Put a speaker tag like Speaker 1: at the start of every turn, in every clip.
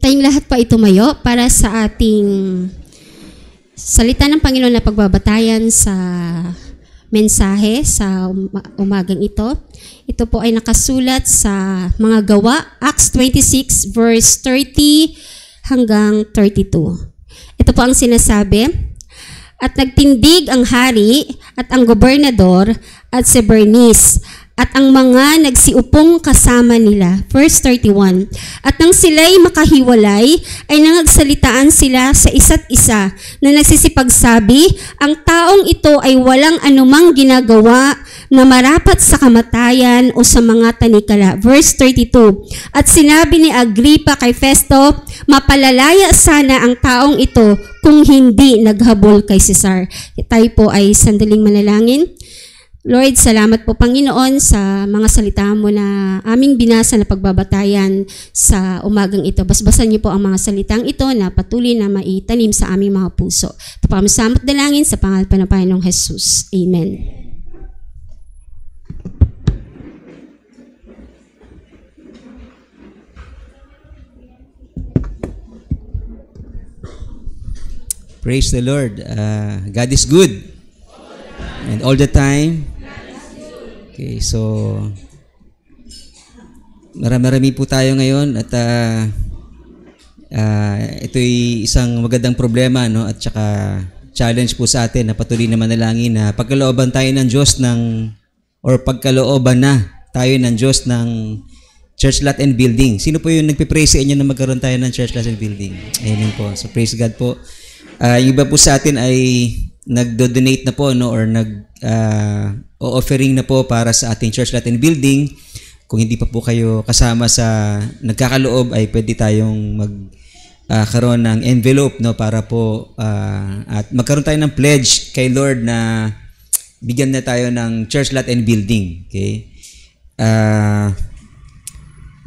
Speaker 1: Tayong lahat pa itumayo para sa ating salita ng Panginoon na pagbabatayan sa mensahe sa umagang ito. Ito po ay nakasulat sa mga gawa, Acts 26 verse 30 hanggang 32. Ito po ang sinasabi, at nagtindig ang hari at ang gobernador at si Bernice at ang mga nagsiupong kasama nila. Verse 31. At nang sila'y makahiwalay, ay nangagsalitaan sila sa isa't isa na nagsisipagsabi, ang taong ito ay walang anumang ginagawa na marapat sa kamatayan o sa mga tanikala. Verse 32. At sinabi ni Agripa kay Festo, mapalalaya sana ang taong ito kung hindi naghabol kay Cesar. Tayo po ay sandaling manalangin. Lord, salamat po Panginoon sa mga salita mo na aming binasa na pagbabatayan sa umagang ito. Basbasan niyo po ang mga salitang ito na patuloy na maitanim sa aming mga puso. Ito po kami samot dalangin sa pangalan ng Panginoong Jesus. Amen.
Speaker 2: Praise the Lord. God is good. And all the time. Okay, so marami po tayo ngayon at ito'y isang magandang problema, no? At saka challenge po sa atin na patuloy na manalangin na pagkalooban tayo ng Diyos pagkalooban na tayo ng Diyos ng Church Lot and Building. Sino po yung nagpipray sa inyo na magkaroon tayo ng Church Lot and Building? Amen po. So praise God po. Yung iba po sa atin ay nagdo-donate na po, no, or offering na po para sa ating Church Lot and Building. Kung hindi pa po kayo kasama sa nagkakaloob, ay pwede tayong magkaroon ng envelope, no, para po at magkaroon tayo ng pledge kay Lord na bigyan na tayo ng Church Lot and Building. Okay?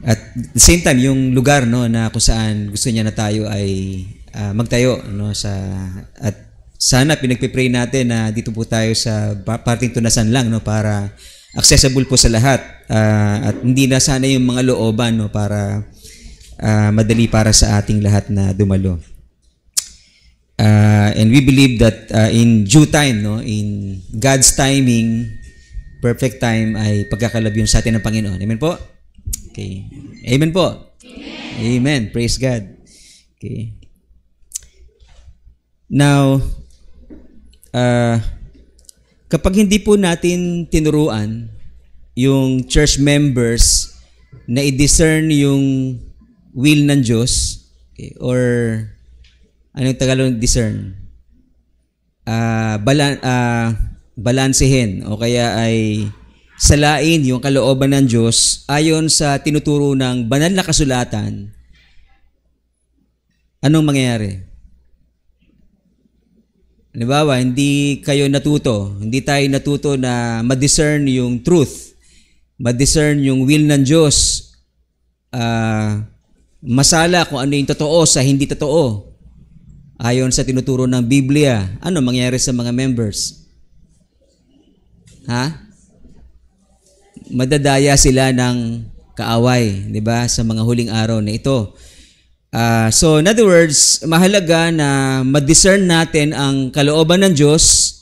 Speaker 2: At the same time, yung lugar, no, na kung saan gusto niya na tayo ay magtayo, no, at sana pinagpipray natin na dito po tayo sa parting Tunasan lang, no, para accessible po sa lahat, at hindi na sana yung mga looban, no, para madali para sa ating lahat na dumalo. And we believe that in due time, no, in God's timing, perfect time, ay pagkakalab yun sa atin ng Panginoon. Amen po? Okay. Amen po? Amen. Amen. Praise God. Okay. Now, kapag hindi po natin tinuruan yung church members na i-discern yung will ng Diyos, okay, or anong Tagalog discern? Balansehin o kaya ay salain yung kalooban ng Diyos ayon sa tinuturo ng banal na kasulatan, anong mangyayari? Halimbawa, hindi tayo natuto na ma-discern yung truth, ma-discern yung will ng Diyos, masala kung ano yung totoo sa hindi totoo, ayon sa tinuturo ng Biblia. Ano mangyayari sa mga members? Madadaya sila ng kaaway, di ba, sa mga huling araw na ito. So, in other words, mahalaga na ma-discern natin ang kalooban ng Diyos,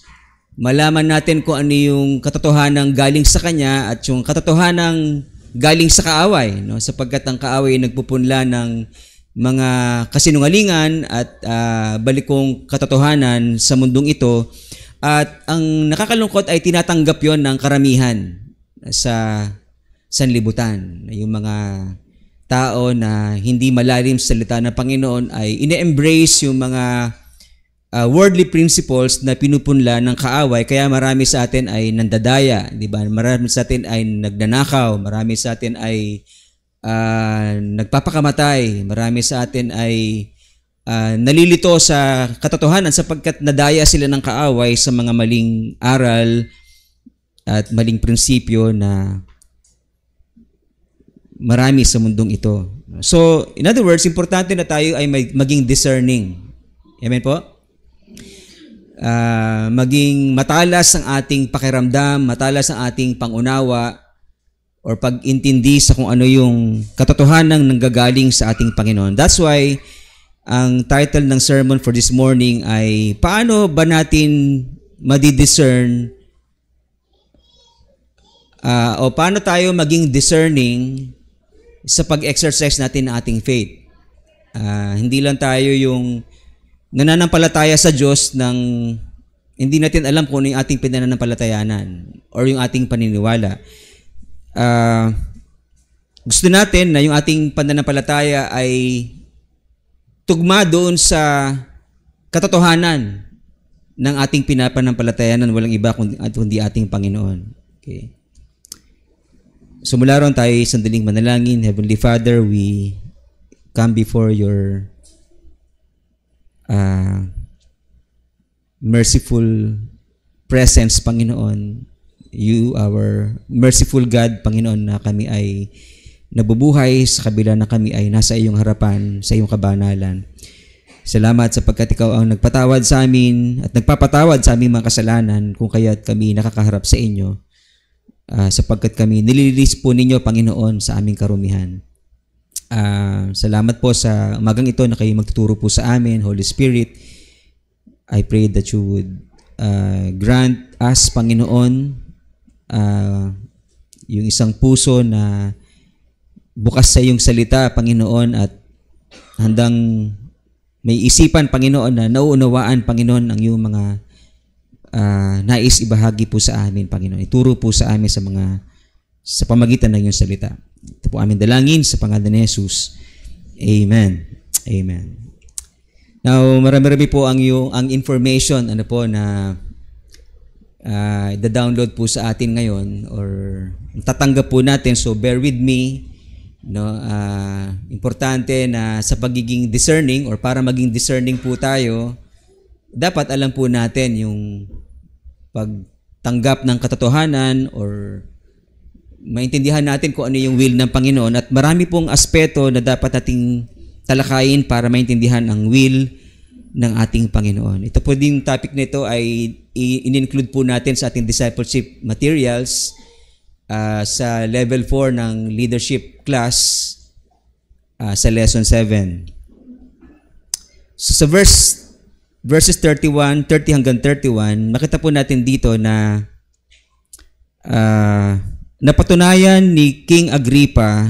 Speaker 2: malaman natin kung ano yung katotohanan galing sa Kanya at yung katotohanan galing sa kaaway, no? Sapagkat ang kaaway ay nagpupunla ng mga kasinungalingan at balikong katotohanan sa mundong ito, at ang nakakalungkot ay tinatanggap yon ng karamihan sa sanlibutan. Yung mga tao na hindi malalim sa salita ng Panginoon ay ine-embrace yung mga worldly principles na pinupunla ng kaaway, kaya marami sa atin ay nandadaya, di ba? Marami sa atin ay nagnanakaw, marami sa atin ay nagpapakamatay, marami sa atin ay nalilito sa katotohanan sapagkat nadaya sila ng kaaway sa mga maling aral at maling prinsipyo na marami sa mundong ito. So, in other words, importante na tayo ay maging discerning. Amen po? Maging matalas ang ating pakiramdam, matalas ang ating pangunawa, or pag-intindi sa kung ano yung katotohanan nanggagaling sa ating Panginoon. That's why ang title ng sermon for this morning ay paano ba natin madidiscern o paano tayo maging discerning sa pag-exercise natin ng ating faith. Hindi lang tayo yung nananampalataya sa Diyos ng hindi natin alam kung ano yung ating pinananampalatayanan or yung ating paniniwala. Gusto natin na yung ating pananampalataya ay tugma doon sa katotohanan ng ating pinapanampalatayanan, walang iba kundi ating Panginoon. Okay. So mula ron tayo sandaling manalangin. Heavenly Father, we come before your merciful presence, Panginoon. You, our merciful God, Panginoon, na kami ay nabubuhay sa kabila na kami ay nasa iyong harapan, sa iyong kabanalan. Salamat sapagkat ikaw ang nagpatawad sa amin at nagpapatawad sa aming mga kasalanan kung kaya't kami nakakaharap sa inyo sapagkat kami nililis po ninyo, Panginoon, sa aming karumihan. Salamat po sa umagang ito na kayo magtuturo po sa amin, Holy Spirit. I pray that you would grant us, Panginoon, yung isang puso na bukas sa iyong salita, Panginoon, at handang may isipan, Panginoon, na nauunawaan, Panginoon, ang iyong mga nais ibahagi po sa amin, Panginoon. Ituro po sa amin sa pamagitan ng iyong salita. Ito po aming dalangin sa pangalan ni Jesus. Amen. Amen. Now, marami-rami po ang information na i-download po sa atin ngayon or tatanggap po natin, so bear with me. Importante na sa pagiging discerning or para maging discerning po tayo, dapat alam po natin yung pagtanggap ng katotohanan or maintindihan natin kung ano yung will ng Panginoon, at marami pong aspeto na dapat nating talakayin para maintindihan ang will ng ating Panginoon. Ito po din topic nito ay in-include po natin sa ating discipleship materials sa level 4 ng leadership class sa lesson 7. So sa verses 30 hanggang 31, makita po natin dito na napatunayan ni King Agrippa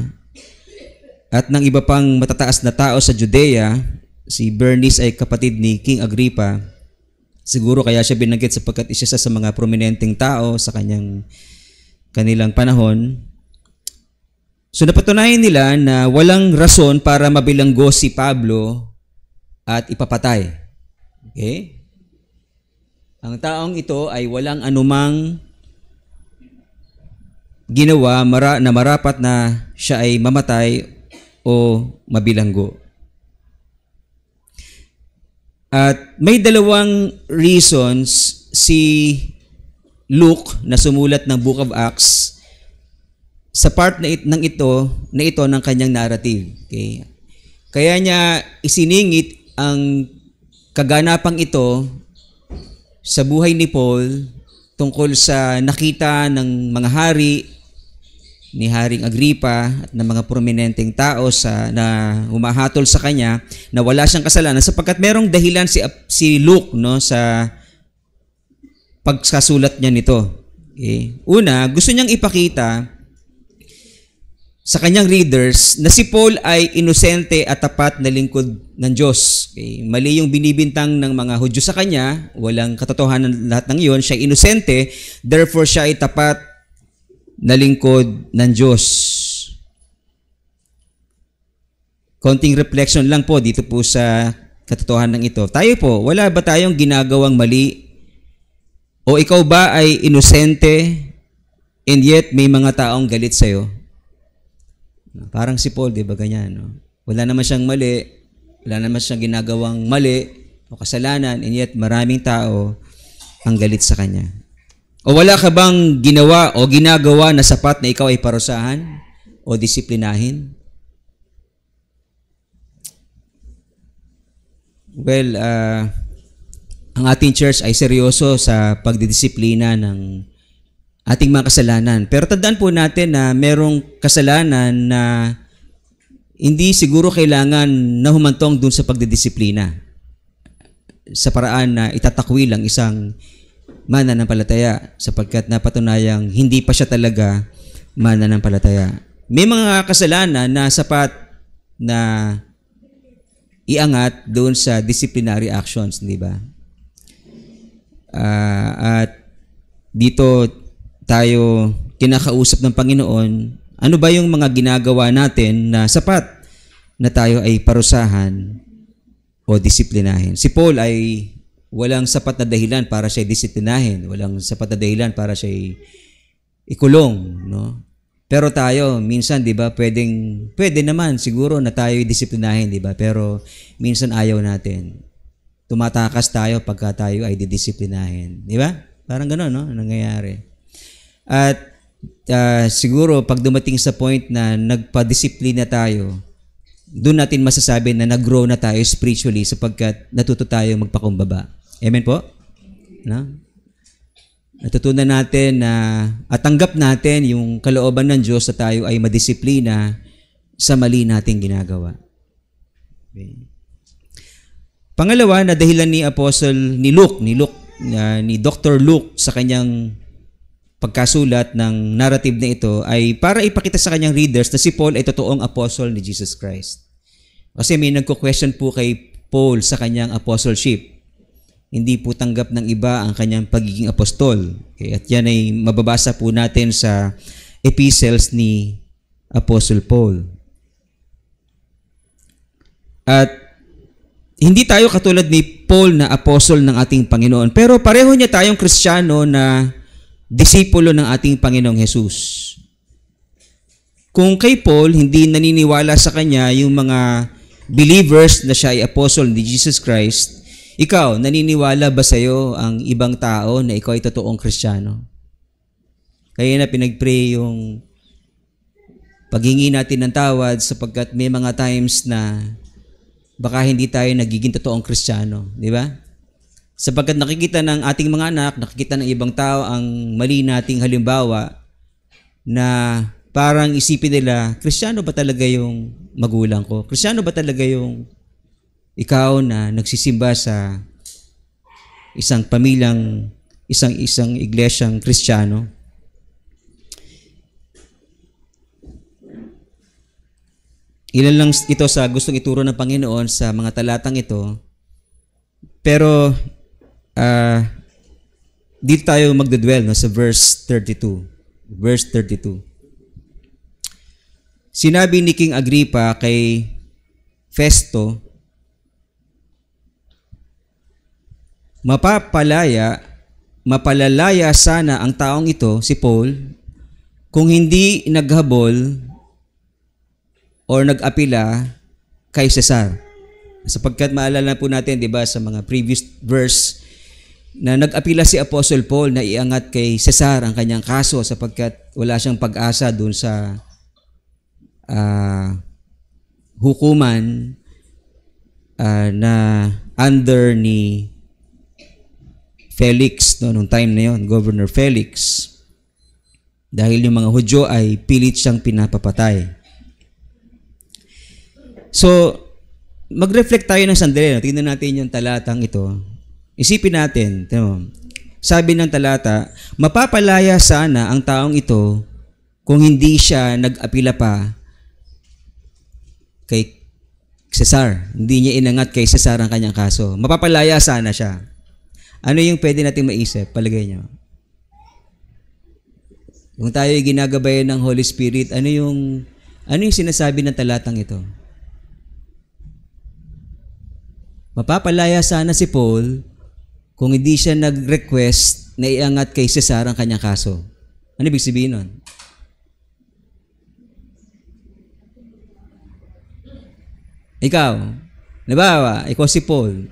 Speaker 2: at ng iba pang matataas na tao sa Judea. Si Bernice ay kapatid ni King Agrippa. Siguro kaya siya binanggit sapagkat isa sa mga prominenteng tao sa kanilang panahon. So napatunayan nila na walang rason para mabilanggo si Pablo at ipapatay. Okay? Ang taong ito ay walang anumang ginawa na marapat na siya ay mamatay o mabilanggo. At may dalawang reasons si Luke na sumulat ng Book of Acts sa part na ito ng kanyang narrative. Okay? Kaya niya isiningit ang kaganapang ito sa buhay ni Paul tungkol sa nakita ng mga hari ni Haring Agrippa at ng mga prominenteng tao na humahatol sa kanya na wala siyang kasalanan sapagkat merong dahilan si Luke sa pagkasulat niya nito. Okay? Una, gusto niyang ipakita sa kanyang readers na si Paul ay inosente at tapat na lingkod ng Diyos. Okay? Mali yung binibintang ng mga Hudyo sa kanya, walang katotohanan lahat ng iyon, siya ay inosente, therefore siya ay tapat na lingkod ng Diyos. Konting reflection lang po dito po sa katotohanan ng ito. Tayo po, wala ba tayong ginagawang mali? O ikaw ba ay inosente and yet may mga taong galit sa'yo? Parang si Paul, di ba ganyan? No? Wala naman siyang mali, wala naman siyang ginagawang mali o kasalanan, and yet maraming tao ang galit sa kanya. O wala ka bang ginawa o ginagawa na sapat na ikaw ay parusahan o disiplinahin? Well, ang ating church ay seryoso sa pagdidisiplina ng ating mga kasalanan. Pero tandaan po natin na merong kasalanan na hindi siguro kailangan na humantong dun sa pagdidisiplina sa paraan na itatakwil ang isang mananampalataya sapagkat napatunayang hindi pa siya talaga mananampalataya. May mga kasalanan na sapat na iangat doon sa disciplinary actions, di ba? At dito tayo kinakausap ng Panginoon, ano ba yung mga ginagawa natin na sapat na tayo ay parusahan o disiplinahin? Si Paul ay walang sapat na dahilan para siya disiplinahin, walang sapat na dahilan para siya ikulong, no? Pero tayo, minsan, di ba, pwede naman siguro na tayo disiplinahin, di ba? Pero minsan ayaw natin. Tumatakas tayo pagka tayo ay didisiplinahin, di ba? Parang gano'n, no? Nangyayari. At siguro pag dumating sa point na nagpa-disiplina tayo, doon natin masasabi na nag-grow na tayo spiritually sapagkat natuto tayo magpakumbaba. Amen po? No? Natutunan natin na at tanggap natin yung kalooban ng Diyos na tayo ay madisiplina sa mali nating ginagawa. Okay. Pangalawa na dahilan ni Dr. Luke sa kanyang pagkasulat ng narrative na ito ay para ipakita sa kanyang readers na si Paul ay totoong apostle ni Jesus Christ. Kasi may nagko-question po kay Paul sa kanyang apostleship. Hindi po tanggap ng iba ang kanyang pagiging apostol. Okay? At yan ay mababasa po natin sa epistles ni Apostle Paul. At hindi tayo katulad ni Paul na apostle ng ating Panginoon. Pero pareho niya tayong Kristiyano na disipulo ng ating Panginoong Jesus. Kung kay Paul, hindi naniniwala sa kanya yung mga believers na siya ay apostle ni Jesus Christ, ikaw, naniniwala ba sa iyo ang ibang tao na ikaw ay totoong Kristiyano? Kaya na pinag-pray yung paghingi natin ng tawad sapagkat may mga times na baka hindi tayo nagiging totoong Kristiyano, di ba? Sapagkat nakikita ng ating mga anak, nakikita ng ibang tao ang mali nating halimbawa na parang isipin nila, Kristiyano ba talaga yung magulang ko? Kristiyano ba talaga yung ikaw na nagsisimba sa isang pamilyang, isang iglesyang Kristiyano? Ilan lang ito sa gustong ituro ng Panginoon sa mga talatang ito. Pero dito tayo magdedwell sa verse 32. Verse 32. Sinabi ni King Agrippa kay Festo, mapalalaya sana ang taong ito, si Paul, kung hindi naghabol or nag-apila kay Cesar. Sapagkat maalala po natin, di ba, sa mga previous verse, na nag-apila si Apostle Paul na iangat kay Cesar ang kanyang kaso sapagkat wala siyang pag-asa doon sa hukuman na under ni Felix, no, nung time na yon, Governor Felix. Dahil yung mga Hudyo ay pilit siyang pinapapatay. So, mag-reflect tayo ng sandali. No? Tingnan natin yung talatang ito. Isipin natin. Sabi ng talata, mapapalaya sana ang taong ito kung hindi siya nag-apila pa kay Cesar. Hindi niya inangat kay Cesar ang kanyang kaso. Mapapalaya sana siya. Ano yung pwede natin maisip? Palagay niyo. Kung tayo ay ginagabayan ng Holy Spirit, ano yung sinasabi ng talatang ito? Mapapalaya sana si Paul kung hindi siya nag-request na iangat kay Cesar ang kanyang kaso. Ano ibig sabihin nun? Ikaw, nabawa, ikaw si Paul,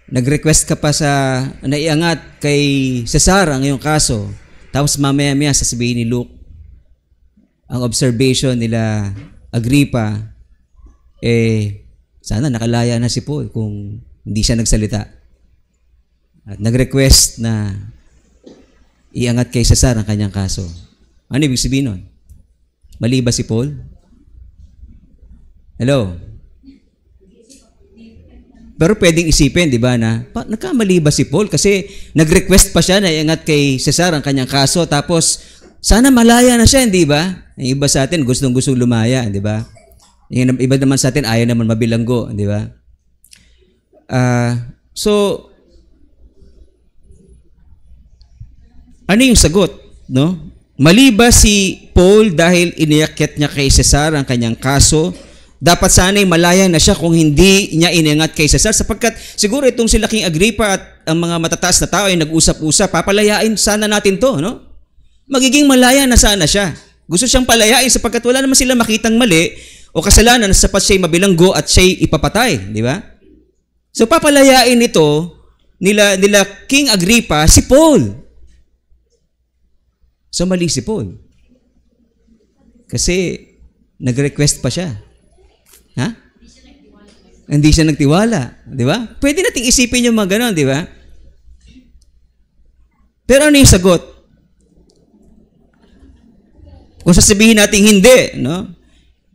Speaker 2: nag-request ka pa sa naiangat kay Cesar ang iyong kaso, tapos mamaya-maya sasabihin ni Luke, ang observation nila Agrippa, sana nakalaya na si Paul kung hindi siya nagsalita. At nag-request na iangat kay Cesar ang kanyang kaso. Ano ibig sabihin nun? Mali ba si Paul? Hello? Pero pwedeng isipin, di ba, na nagkamali ba si Paul? Kasi nag-request pa siya na iangat kay Cesar ang kanyang kaso, tapos sana malaya na siya, hindi ba? Yung iba sa atin, gustong-gustong lumaya, di ba? Yung iba naman sa atin, ayaw naman mabilanggo, di ba? So, ano yung sagot? No? Mali ba si Paul dahil iniakyat niya kay Cesar ang kanyang kaso? Dapat sana'y malaya na siya kung hindi niya iniangat kay Cesar, sapagkat siguro itong si Laking Agripa at ang mga matataas na tao ay nag-usap-usap, papalayain sana natin to, no? Magiging malaya na sana siya. Gusto siyang palayain sapagkat wala naman sila makitang mali o kasalanan na sapat siya'y mabilanggo at siya'y ipapatay, di ba? So papalayain ito nila King Agripa si Paul. So mali si Paul. Kasi nag-request pa siya. Ha? Hindi siya nagtiwala, di ba? Pwede nating isipin yung mga ganon, di ba? Pero ano yung sagot? Kung sasabihin natin hindi, no?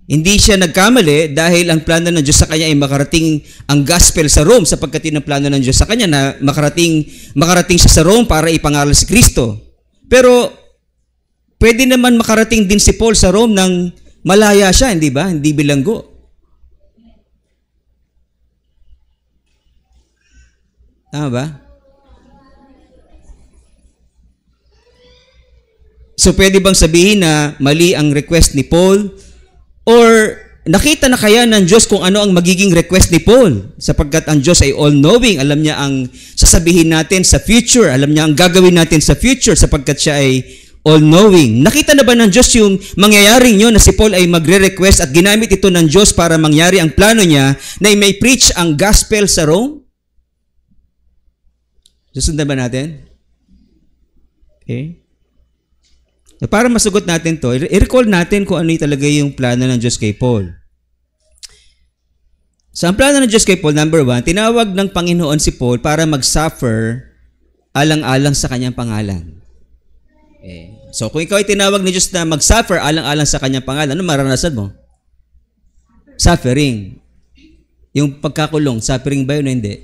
Speaker 2: Hindi siya nagkamali dahil ang plano ng Diyos sa kanya ay makarating ang gospel sa Rome, sapagkat yun ang plano ng Diyos sa kanya na makarating siya sa Rome para ipangaral si Kristo. Pero pwede naman makarating din si Paul sa Rome nang malaya siya, hindi ba? Hindi bilanggo. Tama ba? So pwede bang sabihin na mali ang request ni Paul? Or nakita na kaya ng Diyos kung ano ang magiging request ni Paul? Sapagkat ang Diyos ay all-knowing. Alam niya ang sasabihin natin sa future. Alam niya ang gagawin natin sa future sapagkat siya ay all-knowing. Nakita na ba ng Diyos yung mangyayaring yun na si Paul ay magre-request at ginamit ito ng Diyos para mangyari ang plano niya na may preach ang gospel sa Rome? Susundan ba natin? Okay. Para masugot natin to, i-recall natin kung ano talaga yung plano ng Diyos kay Paul. So, ang plano ng Diyos kay Paul, number 1, tinawag ng Panginoon si Paul para mag-suffer alang-alang sa kanyang pangalan. Okay. So, kung ikaw ay tinawag ni Diyos na mag-suffer alang-alang sa kanyang pangalan, ano maranasan mo? Suffering. Yung pagkakulong, suffering ba yun o hindi?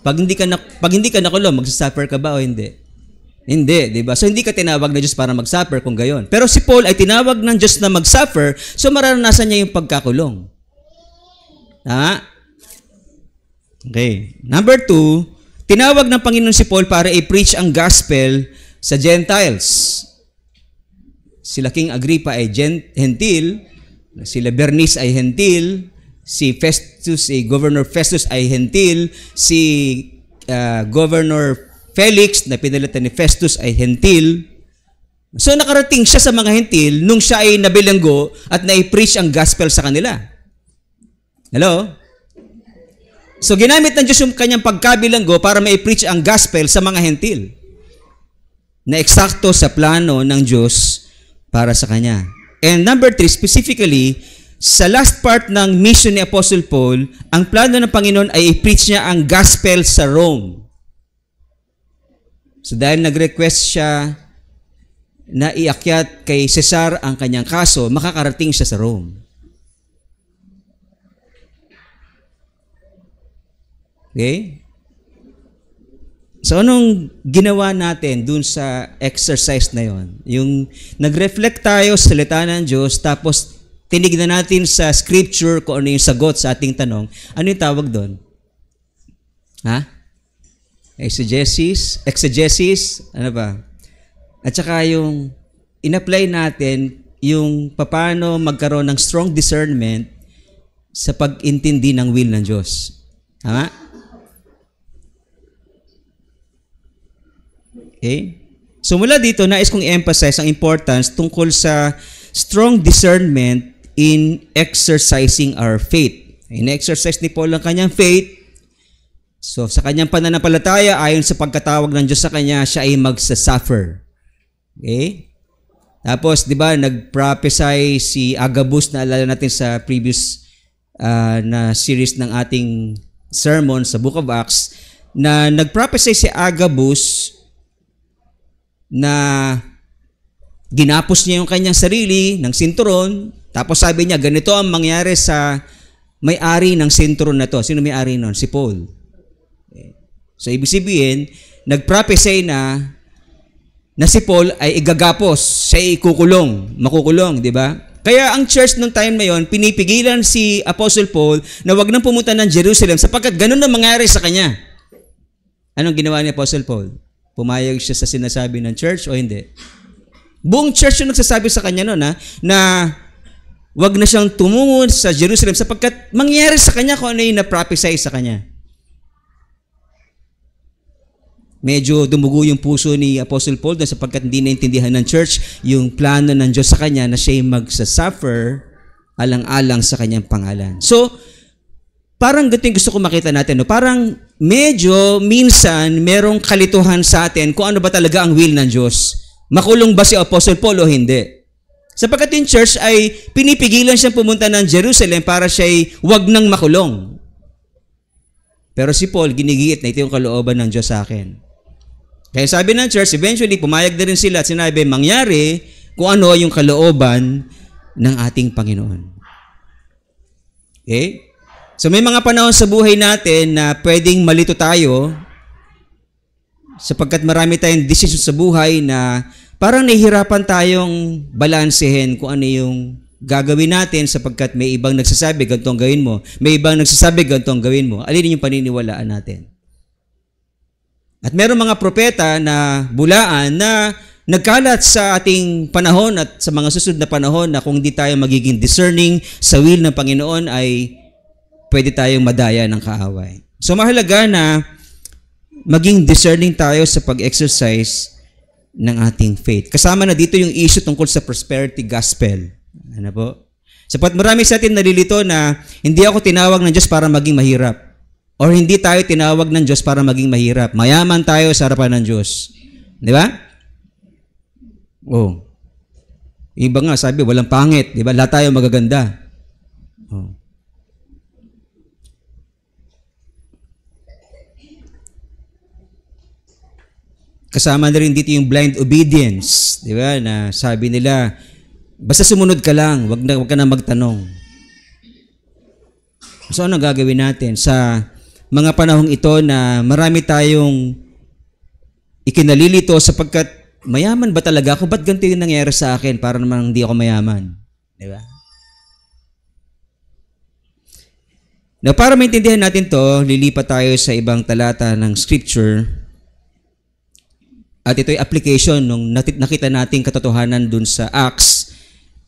Speaker 2: Pag hindi ka nakulong, magsasuffer ka ba o hindi? Hindi, di ba? So, hindi ka tinawag na Diyos para mag-suffer kung gayon. Pero si Paul ay tinawag ng Diyos na mag-suffer, so maranasan niya yung pagkakulong. Ha? Okay. Number 2, tinawag ng Panginoon si Paul para i-preach ang gospel sa Gentiles. Sila King Agrippa ay Gentil, sila Bernice ay Gentil, si Festus, Governor Festus ay Gentil, si Governor Felix na pinalitan ni Festus ay Gentil. So nakarating siya sa mga Gentil nung siya ay nabilanggo at na-preach ang gospel sa kanila. Hello? So ginamit ng Diyos yung kanyang pagkabilanggo para ma-preach ang gospel sa mga Gentil na eksakto sa plano ng Diyos para sa kanya. And number 3, specifically, sa last part ng mission ni Apostle Paul, ang plano ng Panginoon ay i-preach niya ang gospel sa Rome. So dahil nag-request siya na iakyat kay Cesar ang kanyang kaso, makakarating siya sa Rome. Okay? So anong ginawa natin dun sa exercise na yon? Yung nag-reflect tayo sa salita ng Diyos, tapos tinignan natin sa scripture kung ano yung sagot sa ating tanong. Ano yung tawag doon? Ha? Exegesis, ano ba? At saka yung in-apply natin yung paano magkaroon ng strong discernment sa pag-intindi ng will ng Diyos. Tama? Okay? So mula dito, nais kong i-emphasize ang importance tungkol sa strong discernment in exercising our faith. In-exercise ni Paul ang kanyang faith. So, sa kanyang pananampalataya, ayon sa pagkatawag ng Diyos sa kanya, siya ay magsasuffer. Okay? Tapos, di ba, nag-prophesy si Agabus, na alala natin sa previous na series ng ating sermon sa Book of Acts, na nag-prophesy si Agabus na ginapos niya yung kanyang sarili ng sinturon, tapos sabi niya, ganito ang mangyari sa may-ari ng sinturon na to. Sino may-ari nun? Si Paul. So, ibig sabihin, nag-prophesy na si Paul ay igagapos, siya ay makukulong, di ba? Kaya ang church nung time na yon, pinipigilan si Apostle Paul na wag nang pumunta ng Jerusalem sapagkat ganun na mangyari sa kanya. Anong ginawa ni Apostle Paul? Pumayag siya sa sinasabi ng church o hindi? Buong church yung nagsasabi sa kanya noon na wag na siyang tumungo sa Jerusalem sapagkat mangyari sa kanya kung ano yung na-prophesy sa kanya. Medyo dumugo yung puso ni Apostle Paul sapagkat hindi naintindihan ng church yung plano ng Diyos sa kanya na siya'y magsasuffer alang-alang sa kanyang pangalan. So, parang ganito yung gusto ko makita natin. No? Parang medyo minsan merong kalituhan sa atin kung ano ba talaga ang will ng Diyos. Makulong ba si Apostle Paul o hindi? Sapagkat yung church ay pinipigilan siyang pumunta ng Jerusalem para siya'y wag nang makulong. Pero si Paul, ginigiit na ito yung kalooban ng Diyos sa akin. Kaya sabi ng church, eventually, pumayag na rin sila at sinabi, mangyari kung ano yung kalooban ng ating Panginoon. Okay? So may mga panahon sa buhay natin na pwedeng malito tayo sapagkat marami tayong desisyon sa buhay na parang nahihirapan tayong balansehin kung ano yung gagawin natin sapagkat may ibang nagsasabi, ganito ang gawin mo. May ibang nagsasabi, ganito ang gawin mo. Alin yung paniniwalaan natin? At meron mga propeta na bulaan na nagkalat sa ating panahon at sa mga susunod na panahon na kung hindi tayo magiging discerning sa will ng Panginoon ay pwede tayong madaya ng kaaway. So mahalaga na maging discerning tayo sa pag-exercise ng ating faith. Kasama na dito yung issue tungkol sa prosperity gospel. Ano po? Sapat marami sa atin nalilito na hindi ako tinawag ng Diyos para maging mahirap. Or hindi tayo tinawag ng Diyos para maging mahirap. Mayaman tayo sa harapan ng Diyos. Di ba? Oh. Iba nga, sabi, walang pangit. Di ba? Lahat tayo magaganda. Oh. Kasama na rin dito yung blind obedience. Di ba? Na sabi nila, basta sumunod ka lang, wag ka na magtanong. So ano gagawin natin sa mga panahong ito na marami tayong ikinalilito sapagkat mayaman ba talaga ako? Ba't ganito yung nangyari sa akin para naman hindi ako mayaman? Di ba? Now, para maintindihan natin to, lilipat tayo sa ibang talata ng scripture. At ito'y application nung nakita nating katotohanan dun sa Acts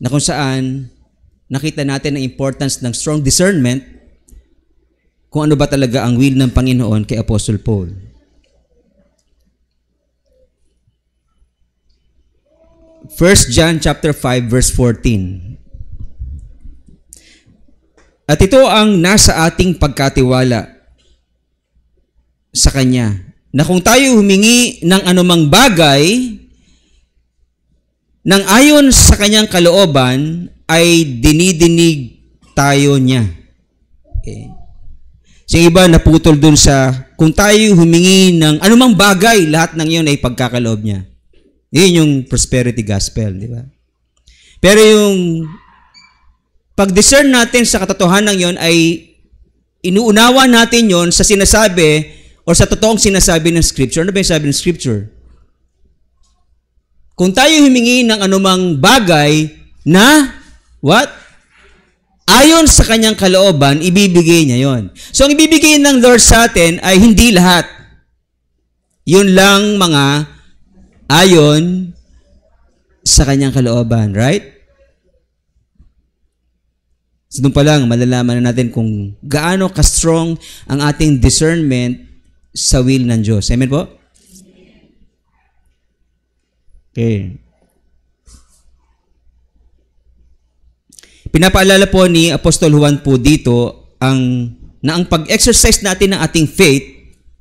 Speaker 2: na kung saan nakita natin ang importance ng strong discernment kung ano ba talaga ang will ng Panginoon kay Apostle Paul. First John chapter 5 verse 14. At ito ang nasa ating pagkatiwala sa Kanya, na kung tayo humingi ng anumang bagay nang ayon sa Kanyang kalooban, ay dinidinig tayo niya. Okay. So iba naputol dun sa kung tayo humingi ng anumang bagay, lahat ng iyon ay pagkakaloob niya. Yun yung prosperity gospel, di ba? Pero yung pag-discern natin sa katotohanan yon ay inuunawa natin yon sa sinasabi o sa totoong sinasabi ng Scripture. Ano ba yung sabi ng Scripture? Kung tayo humingi ng anumang bagay na, what? Ayon sa Kanyang kalooban, ibibigay niya yon. So, ang ibibigay ng Lord sa atin ay hindi lahat. Yun lang mga ayon sa Kanyang kalooban. Right? So, doon pa lang, malalaman na natin kung gaano ka-strong ang ating discernment sa will ng Diyos. Amen po? Okay. Pinapaalala po ni Apostol Juan po dito na ang pag-exercise natin ng ating faith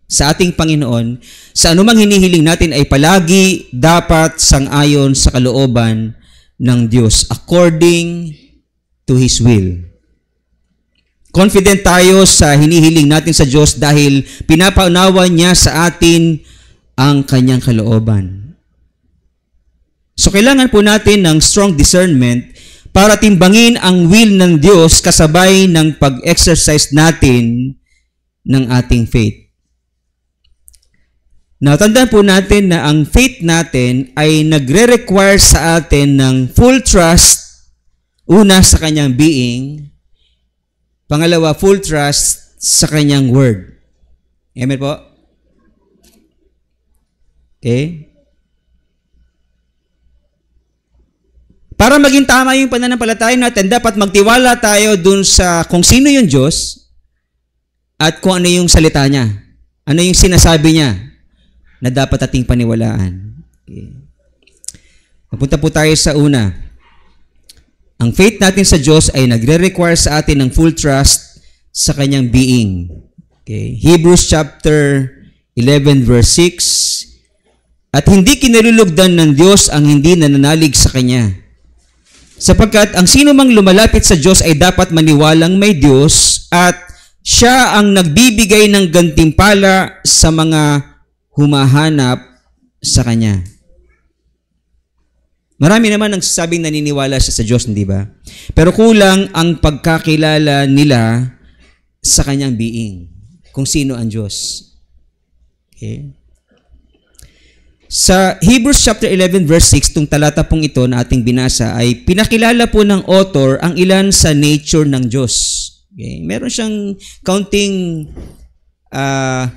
Speaker 2: sa ating Panginoon, sa anumang hinihiling natin ay palagi dapat sang-ayon sa kalooban ng Diyos according to His will. Confident tayo sa hinihiling natin sa Diyos dahil pinapaunawa niya sa atin ang Kanyang kalooban. So kailangan po natin ng strong discernment para timbangin ang will ng Diyos kasabay ng pag-exercise natin ng ating faith. Now, tandaan po natin na ang faith natin ay nagre-require sa atin ng full trust, una sa kanyang being, pangalawa, full trust sa kanyang word. Amen po? Okay? Para maging tama yung pananampalataya natin, dapat magtiwala tayo dun sa kung sino yung Diyos at kung ano yung salita niya. Ano yung sinasabi niya na dapat ating paniwalaan. Okay. Napunta po tayo sa una. Ang faith natin sa Diyos ay nagre-require sa atin ng full trust sa kanyang being. Okay. Hebrews chapter 11 verse 6. At hindi kinalulugdan ng Diyos ang hindi nananalig sa kanya. Sapagkat ang sino mang lumalapit sa Diyos ay dapat maniwalang may Diyos at siya ang nagbibigay ng gantimpala sa mga humahanap sa Kanya. Marami naman ang sasabing naniniwala siya sa Diyos, hindi ba? Pero kulang ang pagkakilala nila sa Kanyang being, kung sino ang Diyos. Okay? Sa Hebrews chapter 11 verse 6, itong talata pong ito na ating binasa, ay pinakilala po ng author ang ilan sa nature ng Diyos. Okay? Meron siyang counting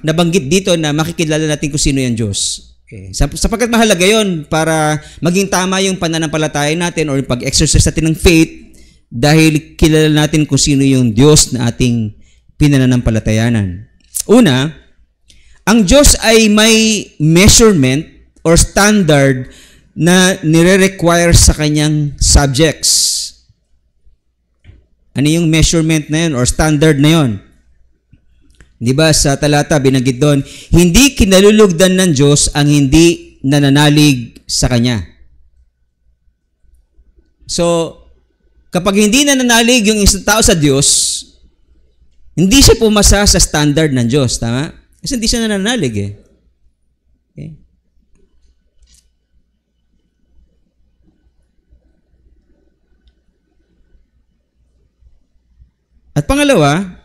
Speaker 2: nabanggit dito na makikilala natin kung sino yung Diyos. Okay. Sapagkat mahalaga yon para maging tama yung pananampalataya natin or yung pag-exercise natin ng faith dahil kilala natin kung sino yung Diyos na ating pinananampalatayanan. Una, ang Diyos ay may measurement or standard na nire-require sa kanyang subjects. Ano yung measurement na yun or standard na yun? Di ba sa talata binanggit doon, hindi kinalulugdan ng Diyos ang hindi nananalig sa Kanya. So, kapag hindi nananalig yung isang tao sa Diyos, hindi siya pumasa sa standard ng Diyos, tama? Kasi hindi siya nananalig eh. Okay? At pangalawa,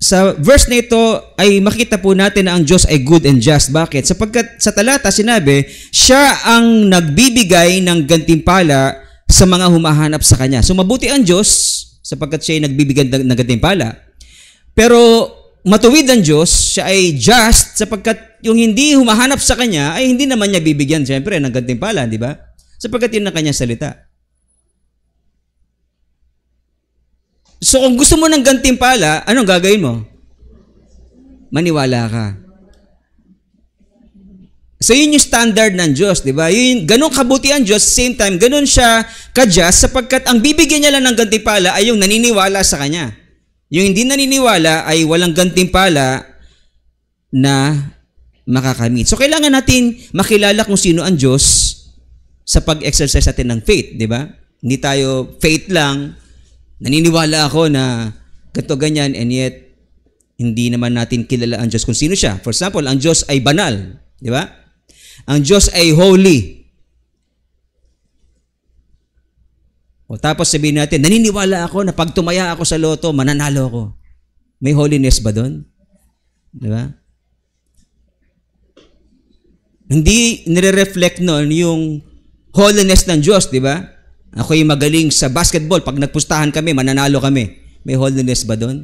Speaker 2: sa verse na ito ay makita po natin na ang Diyos ay good and just. Bakit? Sapagkat sa talata sinabi, siya ang nagbibigay ng gantimpala sa mga humahanap sa Kanya. So mabuti ang Diyos sapagkat siya ay nagbibigay ng gantimpala. Pero matuwid ang Diyos, siya ay just sapagkat yung hindi humahanap sa Kanya ay hindi naman niya bibigyan siyempre ng gantimpala, di ba? Sapagkat yun ang Kanyang salita. So kung gusto mo ng gantimpala, anong gagawin mo? Maniwala ka. So yun yung standard ng Diyos, di ba? Yun, ganun kabuti ang Diyos, same time, ganun siya ka-just sapagkat ang bibigyan niya lang ng gantimpala ay yung naniniwala sa Kanya. Yung hindi naniniwala ay walang gantimpala na makakamit. So kailangan natin makilala kung sino ang Diyos sa pag-exercise natin ng faith, di ba? Hindi tayo faith lang, naniniwala ako na ganito ganyan and yet hindi naman natin kilala ang Diyos kung sino siya. For example, ang Diyos ay banal, di ba? Ang Diyos ay holy. O tapos sabihin natin, naniniwala ako na pag tumaya ako sa loto, mananalo ako. May holiness ba doon? Di ba? Hindi nire-reflect noon yung holiness ng Diyos, di ba? Ako'y magaling sa basketball. Pag nagpustahan kami, mananalo kami. May holiness ba doon?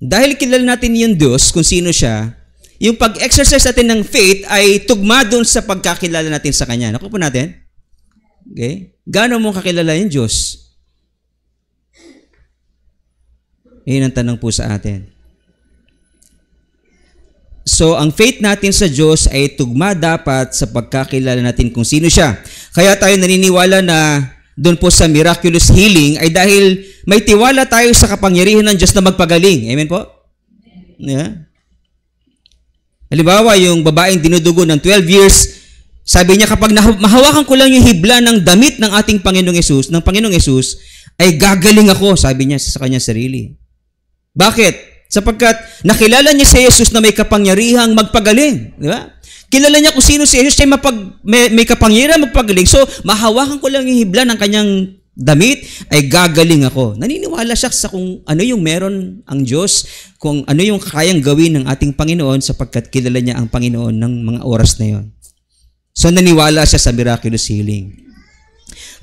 Speaker 2: Dahil kilala natin yung Diyos, kung sino siya, yung pag-exercise natin ng faith ay tugma doon sa pagkakilala natin sa Kanya. Naku po natin. Okay? Gaano mo kakilala yung Diyos? Iyon ang tanong po sa atin. So, ang faith natin sa Diyos ay tugma dapat sa pagkakilala natin kung sino siya. Kaya tayo naniniwala na doon po sa miraculous healing ay dahil may tiwala tayo sa kapangyarihan ng Diyos na magpagaling. Amen po? Yeah. Halimbawa, yung babaeng dinudugo ng 12 years, sabi niya kapag mahawakan ko lang yung hibla ng damit ng ating Panginoong Yesus, ay gagaling ako, sabi niya sa kanyang sarili. Bakit? Sapagkat nakilala niya si Jesus na may kapangyarihang magpagaling. Di ba? Kilala niya kung sino si Jesus, siya may kapangyarihan magpagaling. So, mahawakan ko lang yung hibla ng kanyang damit, ay gagaling ako. Naniniwala siya sa kung ano yung meron ang Diyos, kung ano yung kayang gawin ng ating Panginoon sapagkat kilala niya ang Panginoon ng mga oras na yon. So, naniwala siya sa miraculous healing.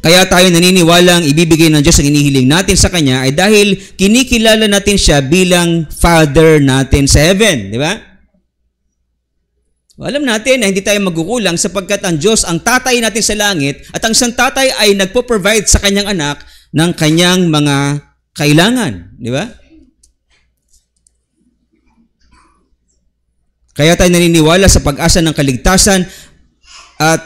Speaker 2: Kaya tayo naniniwalang ibibigay ng Diyos ang inihiling natin sa Kanya ay dahil kinikilala natin siya bilang Father natin sa heaven. Di ba? Alam natin na hindi tayo magkukulang sapagkat ang Diyos, ang tatay natin sa langit, at ang isang tatay ay nagpo-provide sa kanyang anak ng kanyang mga kailangan. Di ba? Kaya tayo naniniwala sa pag-asa ng kaligtasan at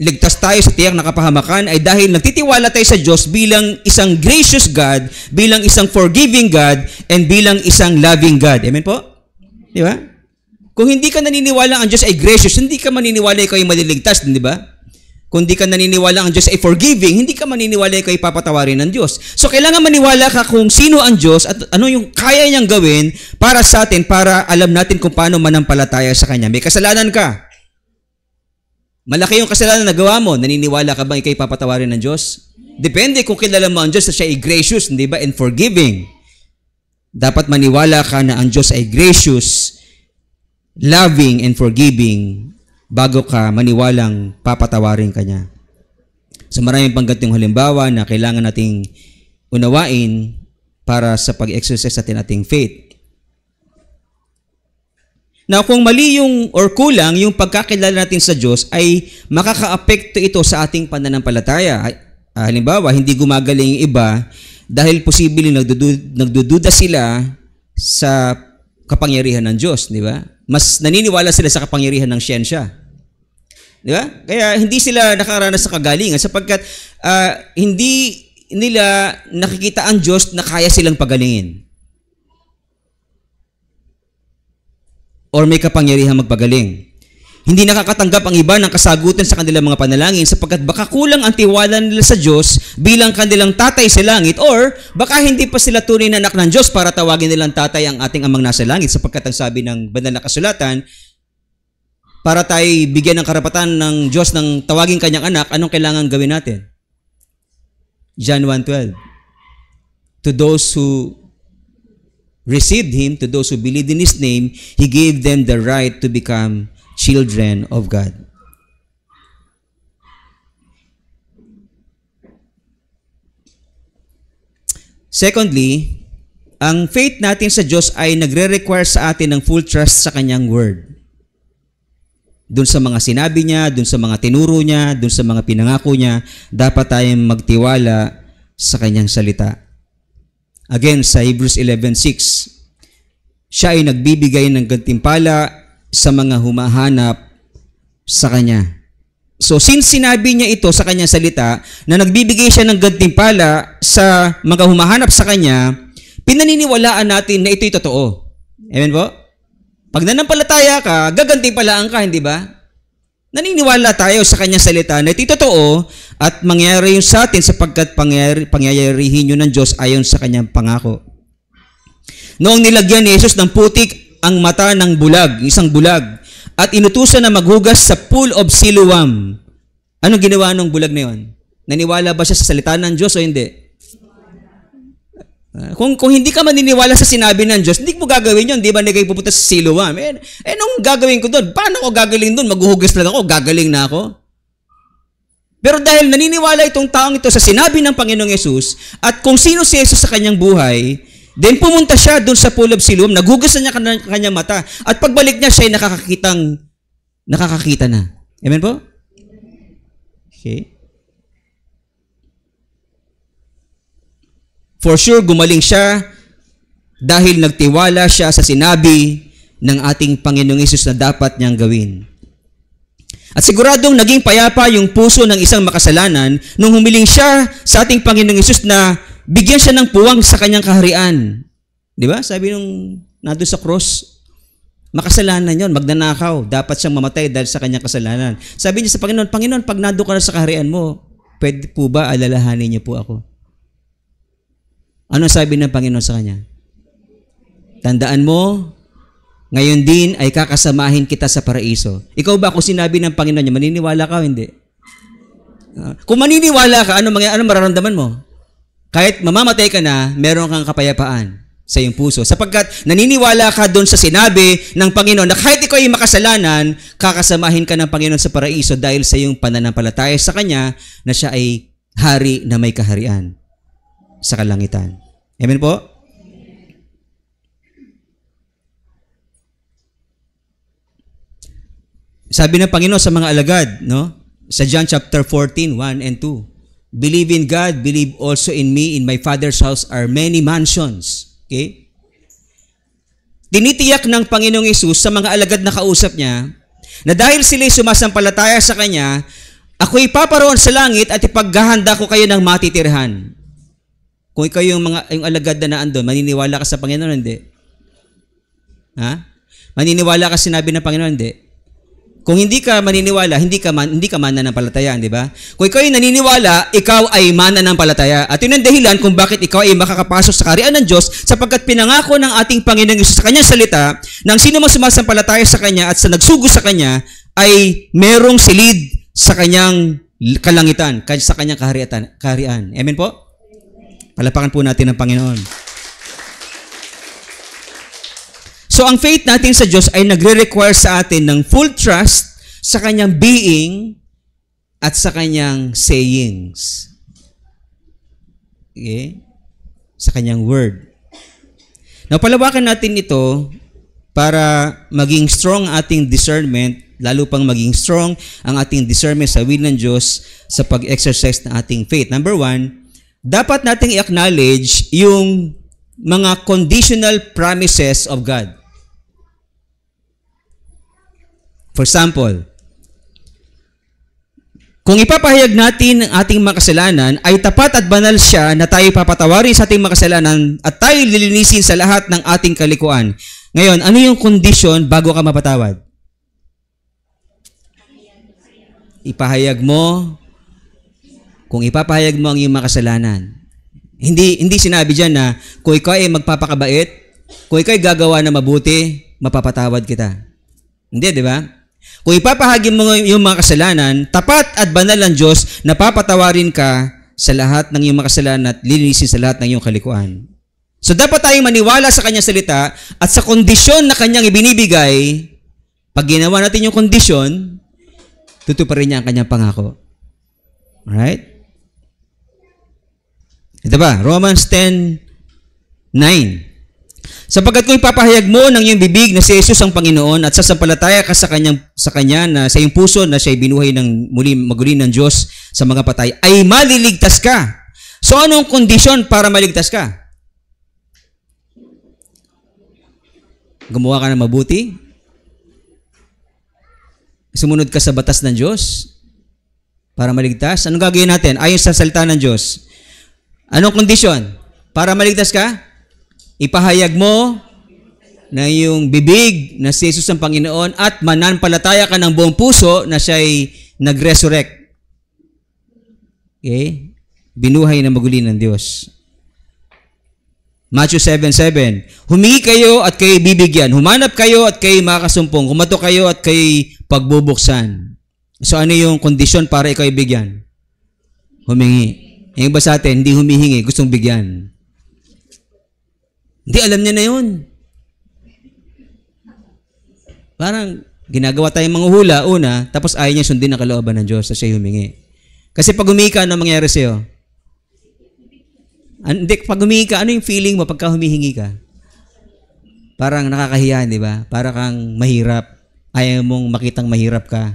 Speaker 2: ligtas tayo sa tiyak na kapahamakan ay dahil nagtitiwala tayo sa Diyos bilang isang gracious God, bilang isang forgiving God, and bilang isang loving God. Amen po? Di ba? Kung hindi ka naniniwala ang Diyos ay gracious, hindi ka maniniwala ikaw ay maliligtas, di ba? Kung hindi ka naniniwala ang Diyos ay forgiving, hindi ka maniniwala ikaw ay papatawarin ng Diyos. So, kailangan maniwala ka kung sino ang Diyos at ano yung kaya niyang gawin para sa atin, para alam natin kung paano manampalataya sa Kanya. May kasalanan ka. Malaki yung kasalanan na gawa mo. Naniniwala ka bang ikaw ay papatawarin ng Diyos? Depende kung kilala mo ang Diyos na siya ay gracious, di ba? And forgiving. Dapat maniwala ka na ang Diyos ay gracious, loving and forgiving bago ka maniwalang papatawarin ka niya. So maraming panggatong halimbawa na kailangan nating unawain para sa pag-exercise natin ating faith. Now, kung mali yung or kulang yung pagkakilala natin sa Diyos ay makaka-apekto ito sa ating pananampalataya. Halimbawa, hindi gumagaling yung iba dahil posibleng nagdududa sila sa kapangyarihan ng Diyos, di ba? Mas naniniwala sila sa kapangyarihan ng siyensya. Di ba? Kaya hindi sila nakaranas sa kagalingan sapagkat hindi nila nakikita ang Diyos na kaya silang pagalingin. Or may kapangyarihan magpagaling. Hindi nakakatanggap ang iba ng kasagutan sa kanilang mga panalangin sapagkat baka kulang ang tiwala nila sa Diyos bilang kanilang tatay sa langit or baka hindi pa sila tunay na anak ng Diyos para tawagin nilang tatay ang ating amang nasa langit sapagkat ang sabi ng banal na kasulatan, para tayo bigyan ng karapatan ng Diyos ng tawagin kanyang anak, anong kailangan gawin natin? John 1:12. To those who received Him, to those who believed in His name, He gave them the right to become children of God. Secondly, ang faith natin sa Diyos ay nagre-require sa atin ng full trust sa Kanyang Word. Doon sa mga sinabi niya, doon sa mga tinuro niya, doon sa mga pinangako niya, dapat tayong magtiwala sa Kanyang salita. Again, sa Hebrews 11:6, siya ay nagbibigay ng gantimpala sa mga humahanap sa Kanya. So, since sinabi niya ito sa Kanyang salita, na nagbibigay siya ng gantimpala sa mga humahanap sa Kanya, pinaniniwalaan natin na ito'y totoo. Amen po? Pag nanampalataya ka, gagantimpalaan ka, hindi ba? Naniniwala tayo sa Kanyang salita na ito'y totoo at mangyayari yun sa atin sapagkat pangyayarihin yun ng Diyos ayon sa Kanyang pangako. Noong nilagyan ni Jesus ng putik ang mata ng bulag, isang bulag, at inutusan na maghugas sa pool of Siloam. Anong ginawa ng bulag na yun? Naniwala ba siya sa salita ng Diyos o hindi? Kung hindi ka maniniwala sa sinabi ng Diyos, hindi mo gagawin yun. Di ba na kayo pupunta sa Siloam? Nung gagawin ko doon? Paano ako gagaling doon? Maghuhugas lang ako, gagaling na ako. Pero dahil naniniwala itong taong ito sa sinabi ng Panginoong Yesus, at kung sino si Jesus sa kanyang buhay, then pumunta siya doon sa pool of Siloam, naghugas na niya kanyang mata, at pagbalik niya, siya ay nakakakita na. Amen po? Okay. For sure, gumaling siya dahil nagtiwala siya sa sinabi ng ating Panginoong Hesus na dapat niyang gawin. At siguradong naging payapa yung puso ng isang makasalanan nung humiling siya sa ating Panginoong Hesus na bigyan siya ng puwang sa kanyang kaharian. Di ba? Sabi nung nandun sa cross, makasalanan yon, magnanakaw, dapat siyang mamatay dahil sa kanyang kasalanan. Sabi niya sa Panginoon, Panginoon, pag nandun ka na sa kaharian mo, pwede po ba alalahanin niyo po ako? Ano sabi ng Panginoon sa kanya? Tandaan mo, ngayon din ay kakasamahin kita sa paraiso. Ikaw ba, kung sinabi ng Panginoon niya, maniniwala ka o hindi? Kung maniniwala ka, ano mararamdaman mo? Kahit mamamatay ka na, meron kang kapayapaan sa iyong puso. Sapagkat naniniwala ka doon sa sinabi ng Panginoon na kahit ikaw ay makasalanan, kakasamahin ka ng Panginoon sa paraiso dahil sa iyong pananampalataya sa Kanya na siya ay hari na may kaharian sa kalangitan. Amen po? Sabi ng Panginoon sa mga alagad, no? Sa John chapter 14, 1 and 2. Believe in God, believe also in me. In my Father's house are many mansions. Okay? Tinitiyak ng Panginoong Hesus sa mga alagad na kausap niya na dahil sila'y sumasampalataya sa Kanya, ako'y paparoon sa langit at ipaghahanda ko kayo ng matitirhan. Kung ikaw yung alagad na naandun, maniniwala ka sa Panginoon, hindi? Ha? Maniniwala ka sinabi ng Panginoon, hindi? Kung hindi ka maniniwala, hindi ka mananampalataya, di ba? Kung ikaw ay naniniwala, ikaw ay mananampalataya. At yun ang dahilan kung bakit ikaw ay makakapasok sa kaharian ng Diyos sapagkat pinangako ng ating Panginoong Hesus sa Kanyang salita nang sino mang sumasampalataya sa Kanya at sa nagsugo sa Kanya ay merong silid sa Kanyang kalangitan, sa Kanyang kaharian. Amen po? Palapakan po natin ang Panginoon. So, ang faith natin sa Diyos ay nagre-require sa atin ng full trust sa Kanyang being at sa Kanyang sayings. Okay? Sa Kanyang word. Now, palawakan natin ito para maging strong ating discernment, lalo pang maging strong ang ating discernment sa will ng Diyos sa pag-exercise ng ating faith. Number 1, dapat nating i-acknowledge yung mga conditional promises of God. For example, kung ipapahayag natin ang ating mga kasalanan, ay tapat at banal siya na tayo papatawarin sa ating mga kasalanan at tayo lilinisin sa lahat ng ating kalikuan. Ngayon, ano yung condition bago ka mapatawad? Ipahayag mo, kung ipapahayag mo ang iyong mga kasalanan. Hindi sinabi dyan na kung ikaw ay magpapakabait, kung ikaw ay gagawa na mabuti, mapapatawad kita. Hindi, di ba? Kung ipapahagi mo yung mga kasalanan, tapat at banal ang Diyos na papatawarin ka sa lahat ng iyong mga kasalanan at lilinisin sa lahat ng iyong kalikuan. So dapat tayong maniwala sa Kanyang salita at sa kondisyon na Kanyang ibinibigay, pag ginawa natin yung kondisyon, tutuparin niya ang Kanyang pangako. Alright? Ito ba? Romans 10:9. Sapagkat kung ipapahayag mo ng iyong bibig na si Jesus ang Panginoon at sasampalataya ka sa Kanya na sa iyong puso na siya binuhay ng maguli ng Diyos sa mga patay, ay maliligtas ka. So anong kondisyon para maligtas ka? Gumawa ka ng mabuti? Sumunod ka sa batas ng Diyos para maligtas? Anong gagawin natin? Ayon sa salita ng Diyos. Anong kondisyon? Para maligtas ka? Ipahayag mo na yung bibig na si Jesus ang Panginoon at mananampalataya ka ng buong puso na siya'y nag-resurrect. Okay? Binuhay na maguli ng Diyos. Matthew 7:7. Humingi kayo at kayo bibigyan. Humanap kayo at kayo makakasumpong. Kumatok kayo at kayo pagbubuksan. So ano yung kondisyon para ikaw ibigyan? Humingi. Yung iba sa atin, hindi humihingi, gustong bigyan. Hindi, alam niya na yun. Parang ginagawa tayong mga hula, una, tapos ayaw niya sundin ang kalooban ng Diyos na siya humingi. Kasi pag humingi ka, ano mangyayari sa'yo? Pag humingi ka, ano yung feeling mo pagka humihingi ka? Parang nakakahiya, di ba? Parang kang mahirap. Ayaw mong makitang mahirap ka.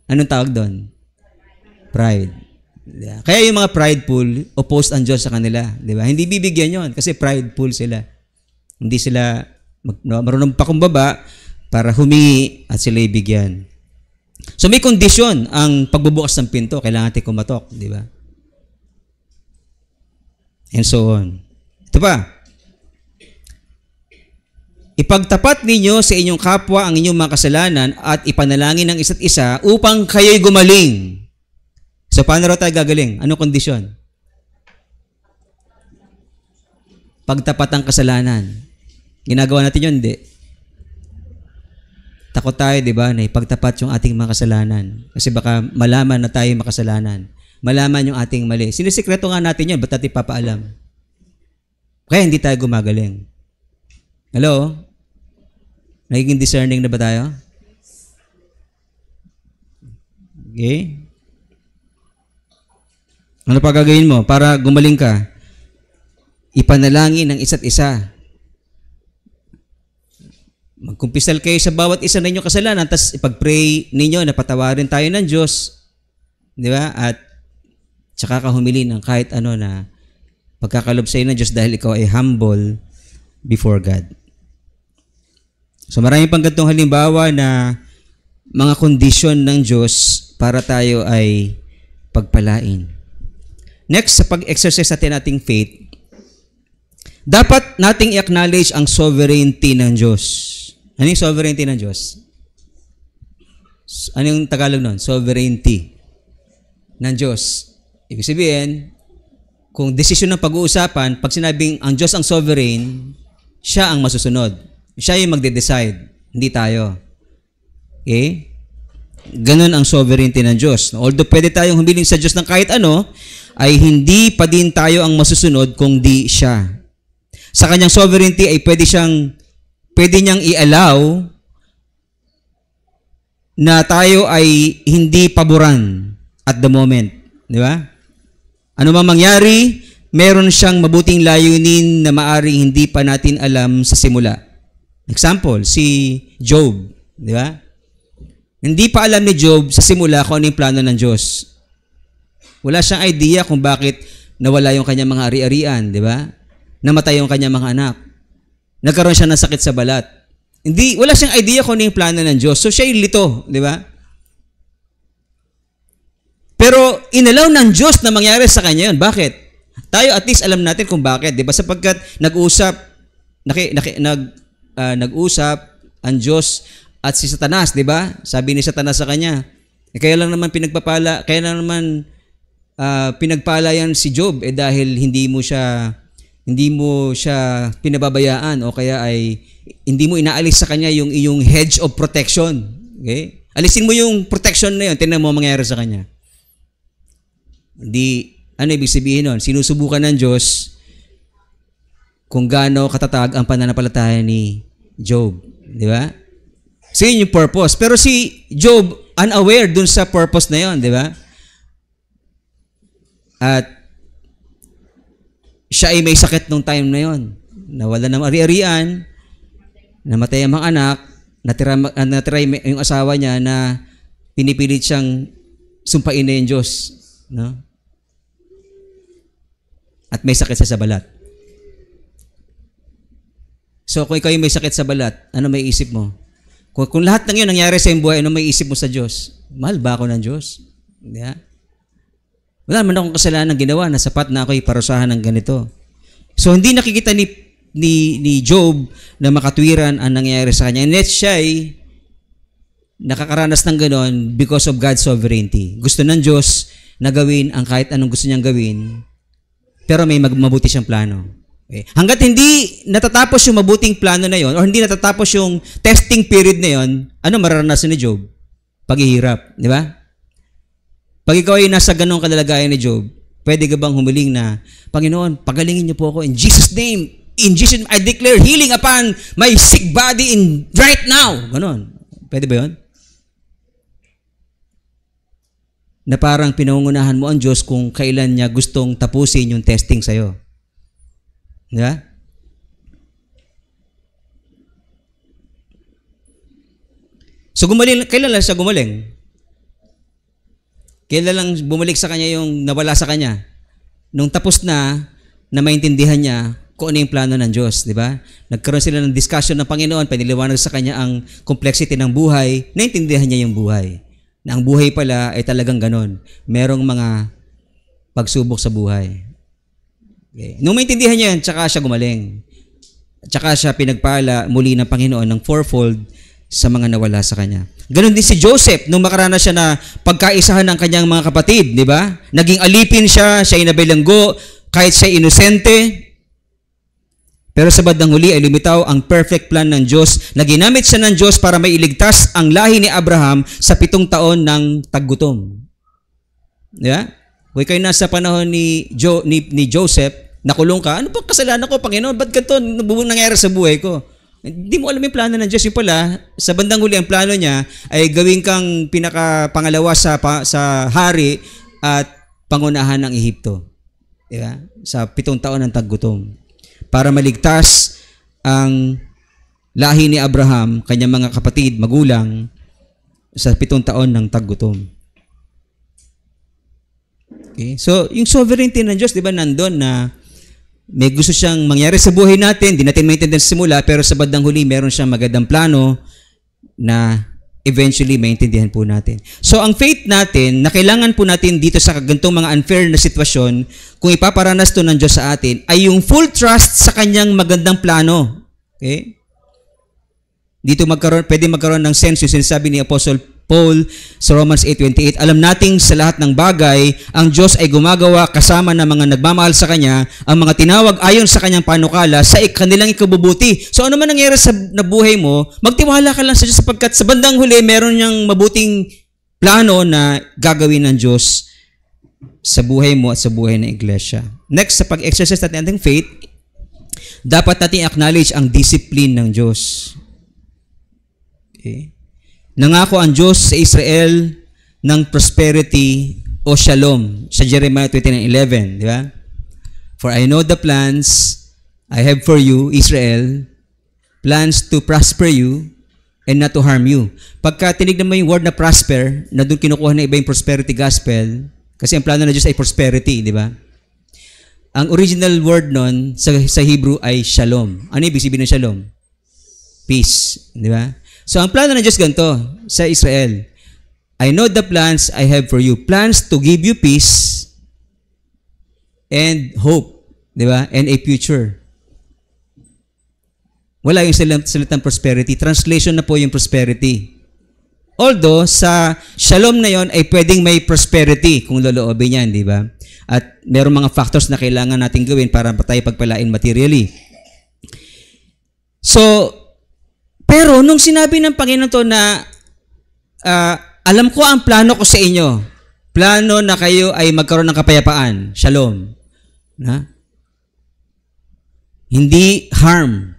Speaker 2: Anong tawag doon? Pride. Kaya yung mga prideful, opposed ang Diyos sa kanila. Di ba? Hindi bibigyan yon kasi prideful sila. Hindi sila marunong pakumbaba para humingi at sila ibigyan. So may kondisyon ang pagbubukas ng pinto. Kailangan natin kumatok. Di ba? And so on. Ito pa. Ipagtapat ninyo sa inyong kapwa ang inyong mga kasalanan at ipanalangin ng isa't isa upang kayo'y gumaling. So, paano raw tayo gagaling? Anong kondisyon? Pagtapat ang kasalanan. Ginagawa natin yun, hindi. Takot tayo, di ba, na ipagtapat yung ating mga kasalanan. Kasi baka malaman na tayo makasalanan. Malaman yung ating mali. Sinisikreto nga natin yun, ba't natin papaalam? Kaya hindi tayo gumagaling. Hello? Nagiging discerning na ba tayo? Okay? Ano pa gagawin mo para gumaling ka? Ipanalangin ng isa't isa. Magkumpisal kayo sa bawat isa ng inyong kasalanan, tapos ipag-pray ninyo na patawarin tayo ng Diyos. Di ba? At tsaka ka humili ng kahit ano na pagkakalob sa iyo ng Diyos dahil ikaw ay humble before God. So marami pang ganitong halimbawa na mga kondisyon ng Diyos para tayo ay pagpalain. Next, sa pag-exercise natin ating faith, dapat nating i-acknowledge ang sovereignty ng Diyos. Ano yung sovereignty ng Diyos? Ano yung Tagalog nun? Sovereignty ng Diyos. Ibig sabihin, kung desisyon ng pag-uusapan, pag sinabing ang Diyos ang sovereign, siya ang masusunod. Siya yung magde-decide, hindi tayo. Okay? Ganun ang sovereignty ng Diyos. Although pwede tayong humiling sa Diyos ng kahit ano, ay hindi pa din tayo ang masusunod kung di siya. Sa kanyang sovereignty ay pwede niyang i-allow na tayo ay hindi paboran at the moment. Di ba? Ano man mangyari, meron siyang mabuting layunin na maaring hindi pa natin alam sa simula. Example, si Job. Di ba? Hindi pa alam ni Job sa simula kung ano yung plano ng Diyos. Wala siyang idea kung bakit nawala yung kanyang mga ari-arian. Di ba? Namatay yung kanyang mga anak. Nagkaroon siya ng sakit sa balat. Wala siyang idea kung ano yung plano ng Diyos. So siya yung lito, di ba? Pero inalaw ng Diyos na mangyari sa kanya yun. Bakit? Tayo at least alam natin kung bakit, di ba? Sapagkat nag-usap ang Diyos at si Satanas, di ba? Sabi ni Satanas sa kanya, kaya lang naman pinagpala yan si Job dahil hindi mo siya pinababayaan o kaya ay hindi mo inaalis sa kanya yung iyong hedge of protection. Okay? Alisin mo yung protection na yun, tingnan mo mangyayari sa kanya. Ano ibig sabihin nun? Sinusubukan ng Diyos kung gaano katatag ang pananampalataya ni Job. Di ba? So yun yung purpose. Pero si Job, unaware dun sa purpose na yun. Di ba? At siya ay may sakit nung time na yon. Nawala ng ari-arian, namatay ang mga anak, natira yung asawa niya na pinipilit siyang sumpain na yung Diyos. No? At may sakit sa balat. So kung ikaw yung may sakit sa balat, ano may isip mo? Kung lahat ng yun nangyari sa iyong buhay, ano may isip mo sa Diyos? Mahal ba ako ng Diyos? Yeah. Wala naman akong kasalanan ginawa na sapat na ako'y parusahan ng ganito. So, hindi nakikita ni Job na makatwiran ang nangyayari sa kanya. And yet, siya ay nakakaranas ng ganon because of God's sovereignty. Gusto ng Diyos na gawin ang kahit anong gusto niyang gawin, pero may mabuti siyang plano. Okay. Hanggat hindi natatapos yung mabuting plano na yon, o hindi natatapos yung testing period na yon, ano mararanasan ni Job? Paghihirap. Di ba? Pag ikaw ay nasa ganong kalalagayan ni Job, pwede ka bang humiling na, Panginoon, pagalingin niyo po ako in Jesus' name. In Jesus' name, I declare healing upon my sick body right now. Ganon. Pwede ba yun? Na parang pinangungunahan mo ang Diyos kung kailan niya gustong tapusin yung testing sa'yo. Di ba? So kailan lang siya gumaling? Kailan lang bumalik sa kanya yung nawala sa kanya? Nung tapos na maintindihan niya kung ano yung plano ng Diyos, di ba? Nagkaroon sila ng discussion ng Panginoon, paniliwanag sa kanya ang complexity ng buhay, naintindihan niya yung buhay. Na ang buhay pala ay talagang ganon. Merong mga pagsubok sa buhay. Okay. Nung maintindihan niya yan, tsaka siya gumaling. Tsaka siya pinagpala muli ng Panginoon ng fourfold sa mga nawala sa kanya. Ganon din si Joseph, nung makaranas siya na pagkaisahan ng kanyang mga kapatid, di ba? Naging alipin siya ay nabilanggo, kahit siya inosente. Pero sa bandang huli ay lumitaw ang perfect plan ng Diyos na ginamit siya ng Diyos para mailigtas ang lahi ni Abraham sa 7 taon ng taggutom. Yeah? Kung kayo nasa panahon ni Joseph, nakulong ka, ano ba kasalanan ko, Panginoon? Ba't ganito nangyari sa buhay ko? Hindi mo alam yung plano ng Diyos. Yung pala, sa bandang huli, ang plano niya ay gawin kang pinakapangalawa sa hari at pangunahan ng Ehipto. Diba? Sa 7 taon ng taggutom. Para maligtas ang lahi ni Abraham, kanyang mga kapatid, magulang, sa 7 taon ng taggutom. Okay? So, yung sovereignty ng Diyos, di ba, nandun na may gusto siyang mangyari sa buhay natin, di natin maintindihan sa simula, pero sa bandang huli, meron siyang magandang plano na eventually maintindihan po natin. So, ang faith natin, na kailangan po natin dito sa gantong mga unfair na sitwasyon, kung ipaparanas to ng Diyos sa atin, ay yung full trust sa kanyang magandang plano. Okay? Dito pwede magkaroon ng sense yung sinasabi ni Apostle Paul sa Romans 8:28, alam nating sa lahat ng bagay, ang Diyos ay gumagawa kasama ng mga nagmamahal sa Kanya, ang mga tinawag ayon sa Kanyang panukala sa kanilang ikabubuti. So ano man nangyari sa buhay mo, magtiwala ka lang sa Diyos sapagkat sa bandang huli, meron niyang mabuting plano na gagawin ng Diyos sa buhay mo at sa buhay ng iglesia. Next, sa pag-exercise natin ating faith, dapat natin acknowledge ang discipline ng Diyos. Okay? Nangako ang Diyos sa Israel ng prosperity o shalom sa Jeremiah 29:11, di ba? For I know the plans I have for you, Israel, plans to prosper you and not to harm you. Pagka tinignan mo yung word na prosper, na doon kinukuha na iba yung prosperity gospel, kasi ang plano ng Diyos ay prosperity, di ba? Ang original word nun sa Hebrew ay shalom. Ano ibig sabihin ng shalom? Peace, di ba? So, ang plano ng Diyos ganito sa Israel. I know the plans I have for you. Plans to give you peace and hope. Di ba? And a future. Wala yung salitang prosperity. Translation na po yung prosperity. Although, sa shalom na yon ay pwedeng may prosperity kung loloobin yan, di ba? At meron mga factors na kailangan natin gawin para tayo pagpalain materially. So, pero nung sinabi ng Panginoon to na alam ko ang plano ko sa inyo, plano na kayo ay magkaroon ng kapayapaan, shalom, na? Hindi harm,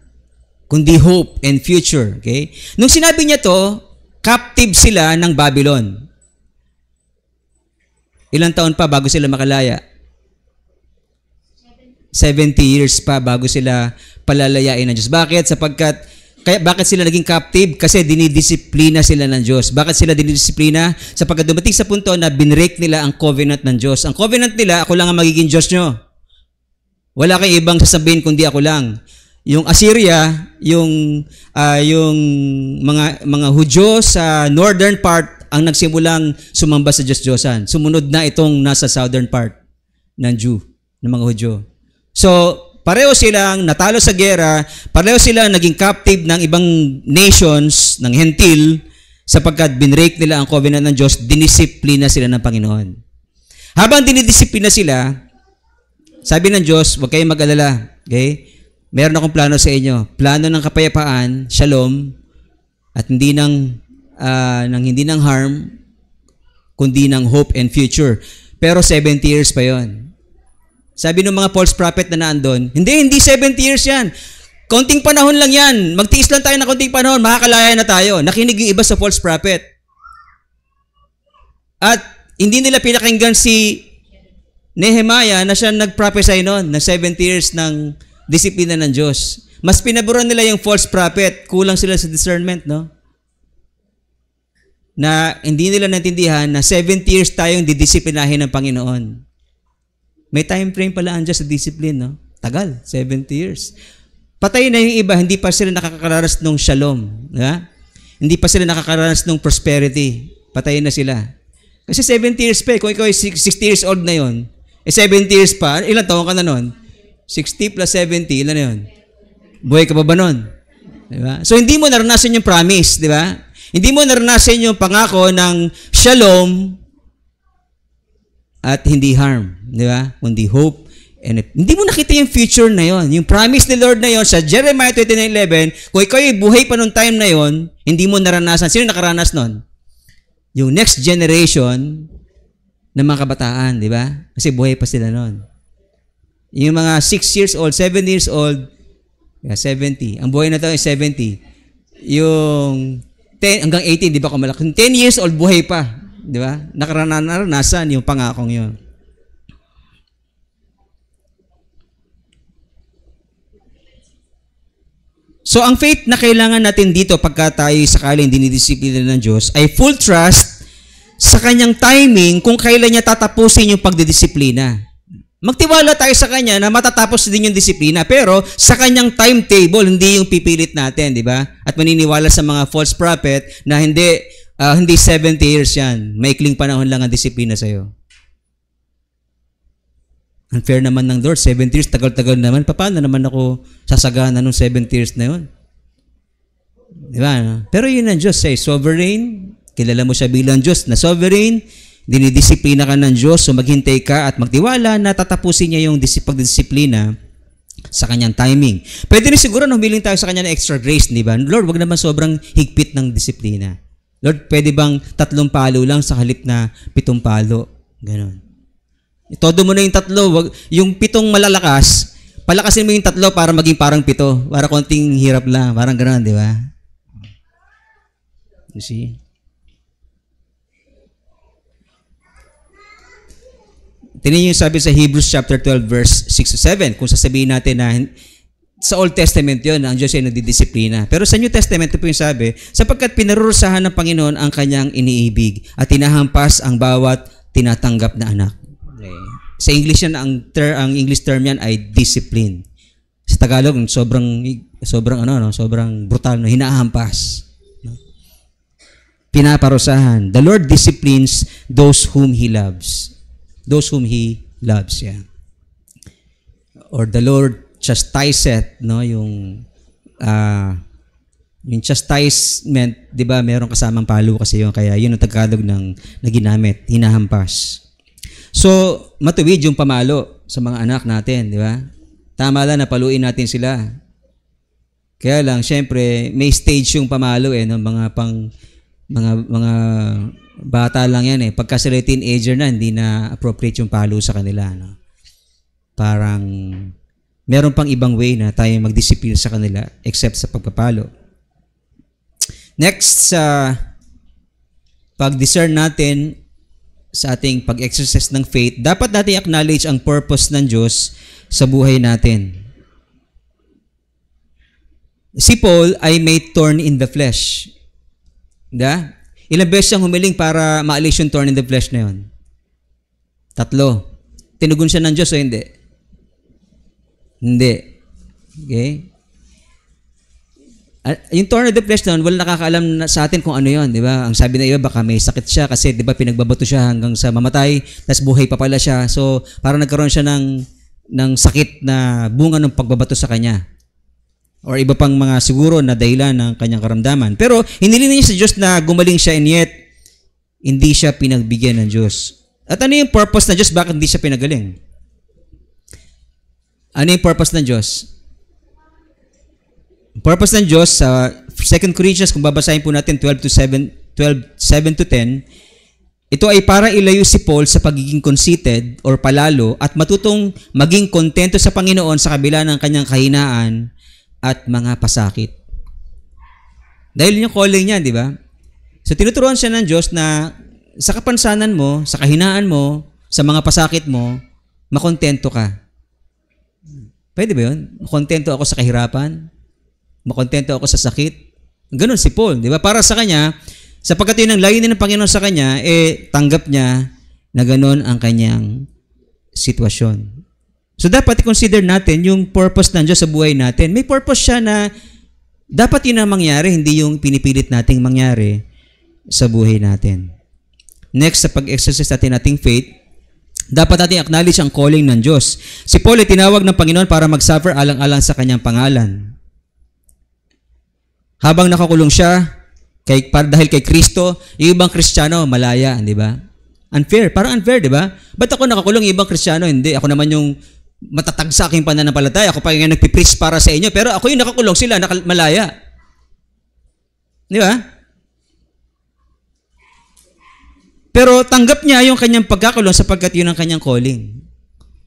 Speaker 2: kundi hope and future. Okay? Nung sinabi niya to, captive sila ng Babylon. Ilang taon pa bago sila makalaya? 70 years pa bago sila palalayain ng Diyos. Bakit? Bakit sila naging captive? Kasi dinidisiplina sila ng Diyos. Bakit sila dinidisiplina? Sapagkat dumating sa punto na binrake nila ang covenant ng Diyos. Ang covenant nila, ako lang ang magiging Diyos nyo. Wala kayong ibang sasabihin kundi ako lang. Yung Assyria, yung mga Hudyo sa northern part ang nagsimulang sumamba sa Diyos-Diyosan. Sumunod na itong nasa southern part ng mga Hudyo. So, pareho silang natalo sa gera, pareho silang naging captive ng ibang nations, ng hentil, sapagkat binrake nila ang covenant ng Diyos, dinisiplina sila ng Panginoon. Habang dinidisiplina sila, sabi ng Diyos, huwag kayong mag-alala. Okay? Meron akong plano sa inyo. Plano ng kapayapaan, shalom, at hindi ng harm, kundi ng hope and future. Pero 70 years pa yon. Sabi ng mga false prophet na naandun, hindi 70 years yan. Konting panahon lang yan. Magtiis lang tayo na konting panahon, makakalaya na tayo. Nakinig yung iba sa false prophet. At hindi nila pinakinggan si Nehemiah na siya nag-prophesy noon na 70 years ng disiplina ng Diyos. Mas pinaburan nila yung false prophet. Kulang sila sa discernment, no? Na hindi nila naintindihan na 70 years tayong didisiplinahin ng Panginoon. May time frame pala ang Diyos sa discipline, no? Tagal, 70 years. Patay na yung iba, hindi pa sila nakakaranas ng shalom. Ha? Hindi pa sila nakakaranas ng prosperity. Patay na sila. Kasi 70 years pa, kung ikaw ay 60 years old na yon, 70 years pa, ilang taon ka na nun? 60 plus 70, ilan na yun? Buhay ka pa ba nun? Diba? So, hindi mo naranasan yung promise, di ba? Hindi mo naranasan yung pangako ng shalom at hindi harm, di ba? Kundi hope And hindi mo nakita yung future na yon, yung promise ni Lord na yon sa Jeremiah 29:11, kung ikaw ay buhay pa nung time na yon, hindi mo naranasan. Sino nakaranas nun? Yung next generation ng mga kabataan, di ba? Kasi buhay pa sila nun. Yung mga 6 years old, 7 years old, 70. Ang buhay na to ay 70. Yung 10 hanggang 18, di ba kumalaki? 10 years old, buhay pa. Di ba? Naranasan yung pangakong yun. So, ang faith na kailangan natin dito pagka tayo sakaling dinidisiplina ng Diyos ay full trust sa Kanyang timing kung kailan niya tatapusin yung pagdidisiplina. Magtiwala tayo sa Kanya na matatapos din yung disiplina, pero sa Kanyang timetable, hindi yung pipilit natin, di ba? At maniniwala sa mga false prophet na hindi 70 years yan. Maikling panahon lang ang disiplina sa'yo. Unfair naman ng Lord, 70 years, tagal-tagal naman. Paano naman ako sasagana nung 70 years na yun? Di ba? Pero yun ang Diyos, sovereign, kilala mo siya bilang Diyos na sovereign, dinidisiplina ka ng Diyos, so maghintay ka at magtiwala na tatapusin niya yung pagdisiplina sa kanyang timing. Pwede rin siguro na humiling tayo sa kanya ng extra grace, di ba? Lord, wag naman sobrang higpit ng disiplina. Lord, pwede bang 3 palo lang sa halip na 7 palo? Ganon. Todo mo na yung 3, yung 7 malalakas, palakasin mo yung 3 para maging parang 7, para konting hirap lang, parang gano'n, di ba? You see? Tingnan yung sabi sa Hebrews chapter 12 verse 6-7, kung sasabihin natin na sa Old Testament yon, ang Diyos ay nagdidisiplina. Pero sa New Testament, ito po yung sabi, sapagkat pinarurusahan ng Panginoon ang kanyang iniibig at tinahampas ang bawat tinatanggap na anak. Sa English yan, ang English term yan ay discipline. Sa Tagalog, sobrang brutal, no? Hinahampas. No? Pinaparusahan. The Lord disciplines those whom He loves. Those whom He loves, yeah. Or the Lord chastiseth, no? Yung chastisement, di ba, meron kasamang palo kasi yun, kaya yun ang Tagalog ng ginamit, hinahampas. So, matuwid yung pamalo sa mga anak natin, di ba? Tama lang na paluin natin sila. Kaya lang, syempre, may stage yung pamalo no? Mga bata lang yan Pagka sila teenager na, hindi na appropriate yung palo sa kanila, no? Parang, meron pang ibang way na tayo magdisiplina sa kanila except sa pagpapalo. Next, pag-discern natin sa ating pag-exercise ng faith, dapat natin acknowledge ang purpose ng Diyos sa buhay natin. Si Paul ay may thorn in the flesh. Diba? Ilang beses siyang humiling para maalis yung thorn in the flesh na yun? 3. Tinugon siya ng Diyos o hindi? Hindi. Okay? Yung thorn of the flesh na wala nakakaalam sa atin kung ano yun, di ba? Ang sabi na iba, baka may sakit siya kasi, di ba, pinagbabato siya hanggang sa mamatay, tapos buhay pa pala siya. So, parang nagkaroon siya ng sakit na bunga ng pagbabato sa kanya. Or iba pang mga siguro na dahilan ng kanyang karamdaman. Pero, hinilin niya sa Diyos na gumaling siya and yet, hindi siya pinagbigyan ng Diyos. At ano yung purpose ng Diyos? Bakit hindi siya pinagaling? Ano yung purpose ng Diyos? Purpose ng Diyos sa 2 Corinthians, kung babasahin po natin 7-10, ito ay para ilayo si Paul sa pagiging conceited or palalo at matutong maging kontento sa Panginoon sa kabila ng kanyang kahinaan at mga pasakit. Dahil yung calling niya, di ba? So tinuturuan siya ng Diyos na sa kapansanan mo, sa kahinaan mo, sa mga pasakit mo, makontento ka. Pwede ba yun? Makontento ako sa kahirapan? Makontento ako sa sakit? Ganun si Paul, di ba? Para sa kanya, sapagkat yun ang layunin ng Panginoon sa kanya, tanggap niya na ganun ang kanyang sitwasyon. So dapat i-consider natin yung purpose ng Diyos sa buhay natin. May purpose siya na dapat yun ang mangyari, hindi yung pinipilit nating mangyari sa buhay natin. Next, sa pag-exercise nating faith, dapat natin acknowledge ang calling ng Diyos. Si Paul ay tinawag ng Panginoon para mag-suffer alang-alang sa kanyang pangalan. Habang nakakulong siya, dahil kay Kristo, yung ibang Kristiyano, malaya, di ba? Unfair. Parang unfair, di ba? Ba't ako nakakulong, yung ibang Kristiyano? Hindi. Ako naman yung matatag sa aking pananampalataya. Ako pa yung nagpipreach para sa inyo. Pero ako yung nakakulong, sila malaya. Di ba? Pero tanggap niya yung kanyang pagkakulong sapagkat yun ang kanyang calling.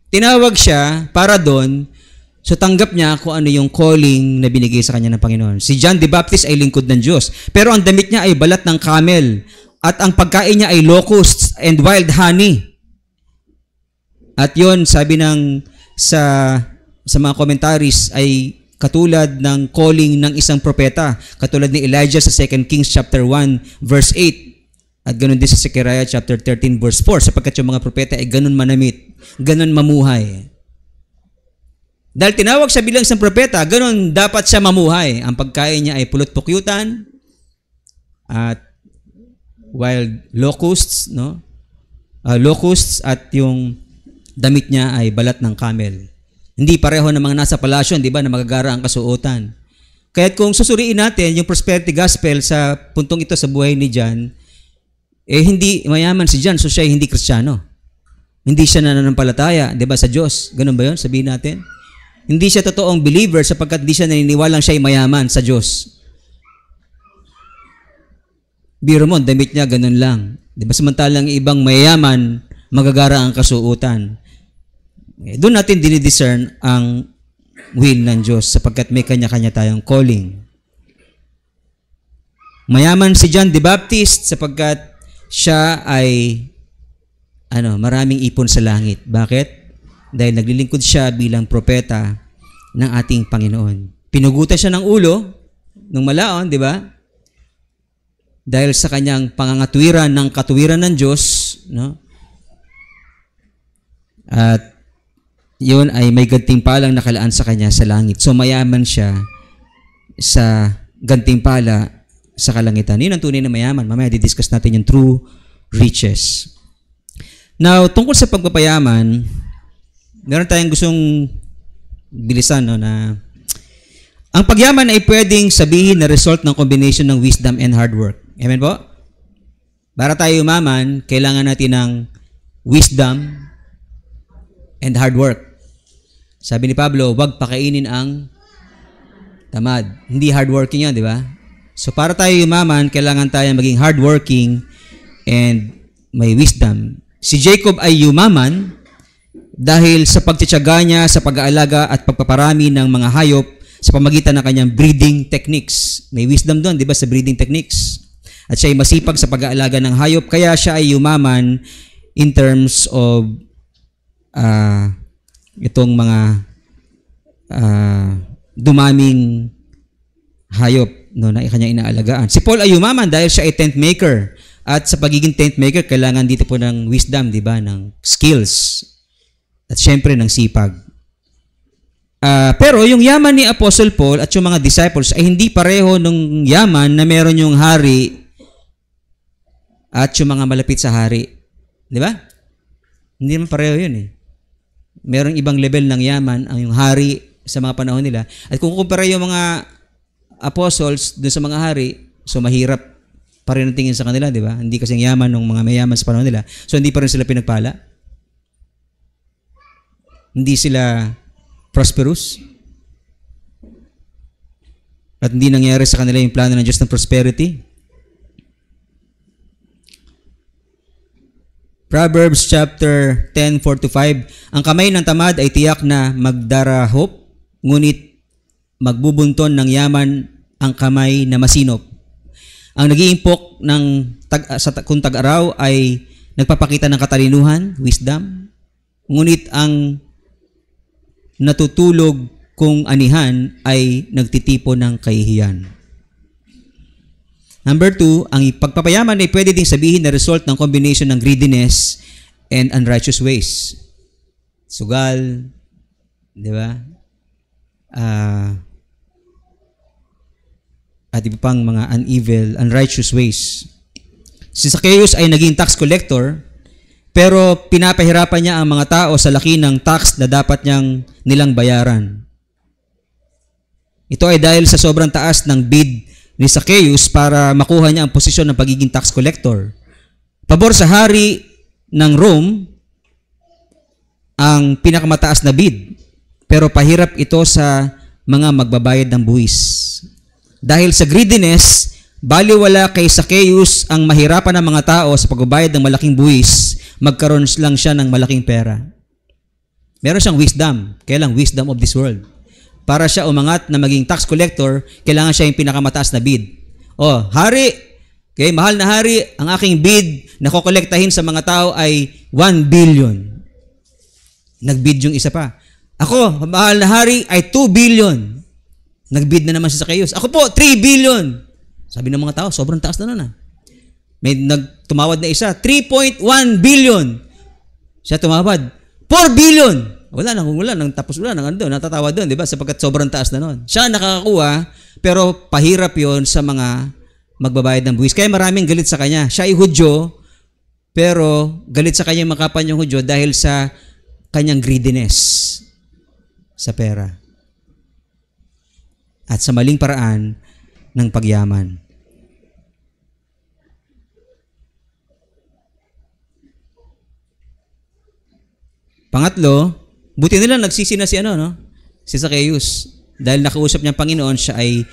Speaker 2: Tinawag siya para doon. So tanggap niya kung ano yung calling na binigay sa kanya ng Panginoon. Si John the Baptist ay lingkod ng Diyos. Pero ang damit niya ay balat ng camel. At ang pagkain niya ay locusts and wild honey. At yon sabi sa mga commentaries ay katulad ng calling ng isang propeta. Katulad ni Elijah sa 2 Kings chapter 1 verse 8. At ganun din sa Zechariah chapter 13 verse 4. Sapagkat yung mga propeta ay ganun manamit, ganun mamuhay. Dahil tinawag siya bilang isang propeta, ganun dapat siya mamuhay. Ang pagkain niya ay pulot-pukyutan at wild locusts, no? Locusts at yung damit niya ay balat ng camel. Hindi pareho ng mga nasa palasyon, di ba, na magagara ang kasuotan. Kaya kung susuriin natin yung prosperity gospel sa puntong ito sa buhay ni John, hindi mayaman si John, so siya ay hindi Kristiyano. Hindi siya nananampalataya, di ba, sa Diyos. Ganun ba yun? Sabihin natin. Hindi siya totoong believer sapagkat hindi siya naniniwalang siya ay mayaman sa Diyos. Biro mo, damit niya ganun lang. Di ba? Samantalang ibang mayayaman, magagara ang kasuotan. Doon natin dinidiscern ang will ng Diyos sapagkat may kanya-kanya tayong calling. Mayaman si John the Baptist sapagkat siya ay maraming ipon sa langit. Bakit? Dahil naglilingkod siya bilang propeta ng ating Panginoon. Pinugutan siya ng ulo ng malaon, di ba? Dahil sa kanyang pangangatwiran ng katuwiran ng Diyos, no? At yun ay may gantimpalang nakalaan sa kanya sa langit. So mayaman siya sa gantimpala sa kalangitan. Yun ang tunay na mayaman. Mamaya didiscuss natin yung true riches. Now, tungkol sa pagpapayaman, meron tayong gustong bilisan, no, na ang pagyaman ay pwedeng sabihin na result ng combination ng wisdom and hard work. Amen po? Para tayo umaman, kailangan natin ng wisdom and hard work. Sabi ni Pablo, huwag pakainin ang tamad. Hindi hardworking yan, di ba? So para tayo umaman, kailangan tayo maging hardworking and may wisdom. Si Jacob ay yumaman dahil sa pagtitiyaga niya sa pag-aalaga at pagpaparami ng mga hayop sa pamagitan ng kanyang breeding techniques. May wisdom doon, di ba, sa breeding techniques. At siya ay masipag sa pag-aalaga ng hayop, kaya siya ay yumaman in terms of itong mga dumaming hayop, no, na kanyang inaalagaan. Si Paul ay yumaman dahil siya ay tent maker. At sa pagiging tent maker, kailangan dito po ng wisdom, di ba, ng skills. At syempre ng sipag. Pero yung yaman ni Apostle Paul at yung mga disciples ay hindi pareho ng yaman na meron yung hari at yung mga malapit sa hari. Di ba? Hindi naman pareho yun eh. Merong ibang level ng yaman ang yung hari sa mga panahon nila. At kung kumpara yung mga apostles dun sa mga hari, so mahirap pa rin ang tingin sa kanila, di ba? Hindi kasing yaman ng mga mayaman sa panahon nila. So hindi pa rin sila pinagpala. Hindi sila prosperous. At hindi nangyari sa kanila yung plano ng Diyos ng prosperity. Proverbs chapter 10:4-5, ang kamay ng tamad ay tiyak na magdarahop, ngunit magbubunton ng yaman ang kamay na masinop. Ang nag-iimpok kung tag-araw ay nagpapakita ng katalinuhan, wisdom, ngunit ang natutulog kung anihan ay nagtitipo ng kahihiyan. Number 2, ang pagpapayaman ay pwede ding sabihin na result ng combination ng greediness and unrighteous ways. Sugal, di ba? At iba pang mga unrighteous ways. Si Zacchaeus ay naging tax collector, pero pinapahirapan niya ang mga tao sa laki ng tax na dapat nilang bayaran. Ito ay dahil sa sobrang taas ng bid ni Zacchaeus para makuha niya ang posisyon ng pagiging tax collector. Pabor sa hari ng Rome, ang pinakamataas na bid, pero pahirap ito sa mga magbabayad ng buwis. Dahil sa greediness, baliwala kay Zacchaeus ang mahirapan ng mga tao sa pagbabayad ng malaking buwis, magkaroon lang siya ng malaking pera. Meron siyang wisdom, kaya lang wisdom of this world. Para siya umangat na maging tax collector, kailangan siya yung pinakamataas na bid. Oh, hari, okay, mahal na hari, ang aking bid na kokolektahin sa mga tao ay 1 billion. Nagbid yung isa pa. Ako, mahal na hari, ay 2 billion. Nagbid na naman si Zacchaeus. Ako po, 3 billion. Sabi ng mga tao, sobrang taas na nun. May nagtumawad na isa, 3.1 billion. Siya tumawad, 4 billion. Wala nang tapos wala nang natatawa doon, 'di ba? Sapagkat sobrang taas na noon. Siya nakakakuha, pero pahirap 'yon sa mga magbabayad ng buwis. Kaya maraming galit sa kanya. Siya ay Hudyo, pero galit sa kanya mga kapwa niyang Hudyo dahil sa kanyang greediness sa pera. At sa maling paraan ng pagyaman. Pangatlo, buti nila nagsisi na si si Zacchaeus. Dahil nakausap niya ang Panginoon, siya ay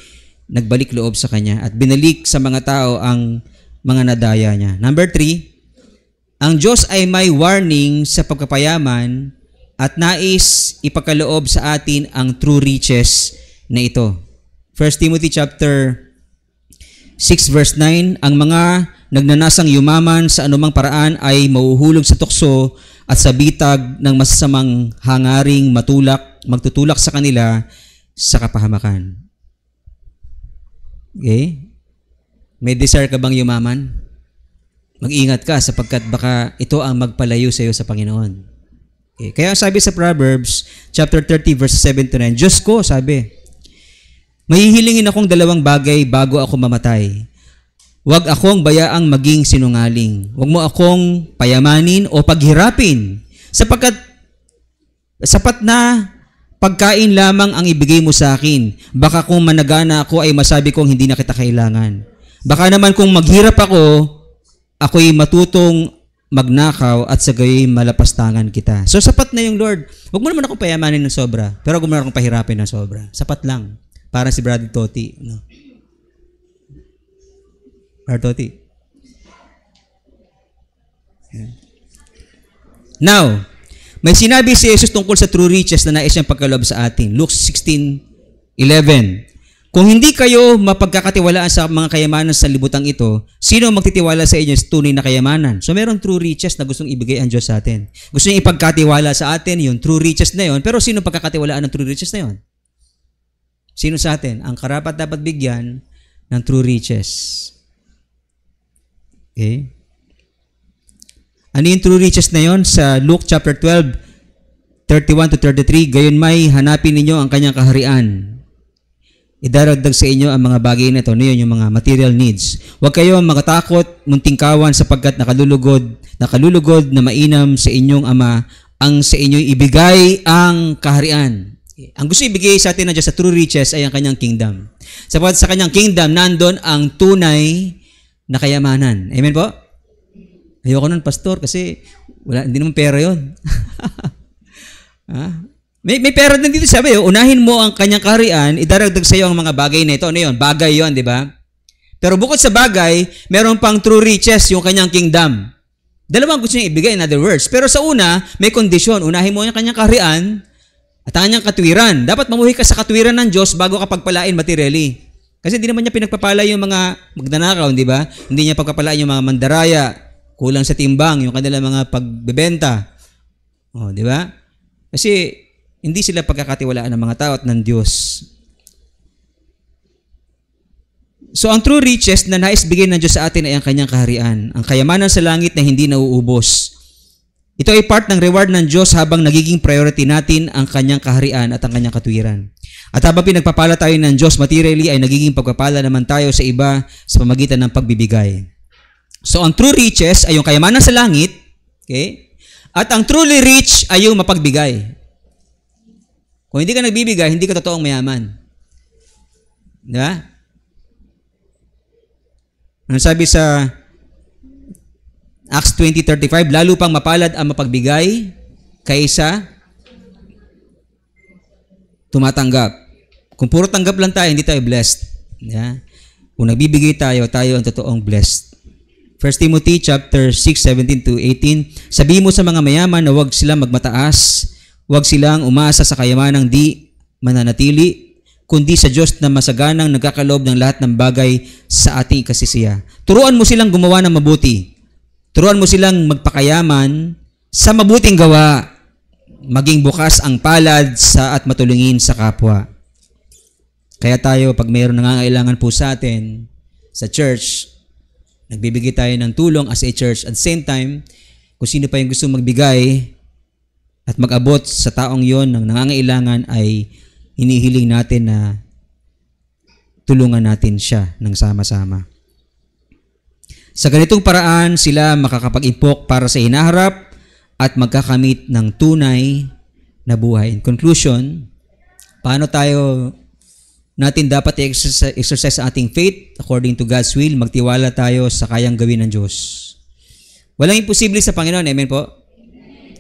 Speaker 2: nagbalik loob sa kanya at binalik sa mga tao ang mga nadaya niya. Number 3, ang Diyos ay may warning sa pagkapayaman at nais ipagkaloob sa atin ang true riches na ito. 1 Timothy chapter 6 verse 9, ang mga nagnanasang yumaman sa anumang paraan ay mauhulog sa tukso at sa bitag ng masasamang hangaring magtutulak sa kanila sa kapahamakan. Okay? May desire ka bang yumaman? Mag-ingat ka sapagkat baka ito ang magpalayo sa iyo sa Panginoon. Okay? Kaya sabi sa Proverbs chapter 30 verse 7 to 9, Diyos ko, sabi, mahihilingin akong 2 bagay bago ako mamatay. Huwag akong bayaang maging sinungaling. Huwag mo akong payamanin o paghirapin sapagkat sapat na pagkain lamang ang ibigay mo sa akin. Baka kung managana ako ay masabi kong hindi na kita kailangan. Baka naman kung maghirap ako, ako'y matutong magnakaw at sa gayoy malapastangan kita. So sapat na yung Lord. Huwag mo naman akong payamanin ng sobra, pero huwag mo naman akong pahirapin ng sobra. Sapat lang. Para si Brother Toti. Toti. Now, may sinabi si Jesus tungkol sa true riches na nais niyang pagkaloob sa atin. Luke 16:11. Kung hindi kayo mapagkakatiwalaan sa mga kayamanan sa libutang ito, sino magtitiwala sa inyo sa tunay na kayamanan? So, meron true riches na gustong ibigay ang Diyos sa atin. Gusto niya ipagkatiwala sa atin yung true riches na yon, pero sino pagkakatiwalaan ng true riches na yon? Sino sa atin? Ang karapat dapat bigyan ng true riches. Okay? Ano yung true riches na yon? Sa Luke chapter 12, 31 to 33, gayon may hanapin ninyo ang kanyang kaharian. Idaragdag sa inyo ang mga bagay na ito. Ano yun? Yung mga material needs. Huwag kayo makatakot, munting kawan, sapagkat nakalulugod na mainam sa inyong Ama ang sa inyo'y ibigay ang kaharian. Ang gusto ibigay sa atin na Diyos sa true riches ay ang kanyang kingdom. Sapagkat sa kanyang kingdom, nandun ang tunay na kayamanan. Amen po? Ayoko nun, pastor, kasi hindi naman pera yun. May pera din dito, sabi, unahin mo ang kanyang kaharian, idaragdag sa iyo ang mga bagay na ito. Ano yun? Bagay yun, di ba? Pero bukod sa bagay, meron pang true riches, yung kanyang kingdom. Dalawang gusto niya ibigay, in other words. Pero sa una, may kondisyon. Unahin mo ang kanyang kaharian at ang kanyang katwiran. Dapat mamuhi ka sa katwiran ng Diyos bago ka pagpalain materially. Kasi hindi naman niya pinagpapala yung mga magnanakaw, di ba? Hindi niya pagpapalain yung mga mandaraya, kulang sa timbang, yung kanilang mga pagbebenta. Di ba? Kasi hindi sila pagkakatiwalaan ng mga tao at ng Diyos. So, ang true riches na nais bigay ng Diyos sa atin ay ang kanyang kaharian, ang kayamanan sa langit na hindi nauubos. Ito ay part ng reward ng Diyos habang nagiging priority natin ang kanyang kaharian at ang kanyang katwiran. At habang pinagpapala tayo ng Diyos materially, ay nagiging pagpapala naman tayo sa iba sa pamagitan ng pagbibigay. So, ang true riches ay yung kayamanan sa langit, okay? At ang truly rich ay yung mapagbigay. Kung hindi ka nagbibigay, hindi ka totoong mayaman. Di ba? Ano sabi sa Acts 20:35, lalo pang mapalad ang mapagbigay kaysa tumatanggap. Kung puro tanggap lang tayo, hindi tayo blessed. Yeah? Kung nagbibigay tayo, tayo ang totoong blessed. 1 Timothy chapter 6:17-18, sabihin mo sa mga mayaman na huwag silang magmataas, huwag silang umasa sa kayamanang di mananatili, kundi sa Diyos na masaganang nagkakaloob ng lahat ng bagay sa ating ikasisiya. Turuan mo silang gumawa ng mabuti. Turuan mo silang magpakayaman sa mabuting gawa. Maging bukas ang palad sa at matulungin sa kapwa. Kaya tayo, pag mayroong nangangailangan po sa atin, sa church, nagbibigay tayo ng tulong as a church. At the same time, kung sino pa yung gusto magbigay at mag-abot sa taong yon ng nangangailangan, ay hinihiling natin na tulungan natin siya ng sama-sama. Sa ganitong paraan, sila makakapag-impok para sa hinaharap at magkakamit ng tunay na buhay. In conclusion, paano natin dapat exercise ang ating faith according to God's will? Magtiwala tayo sa kayang gawin ng Diyos. Walang imposible sa Panginoon. Amen po?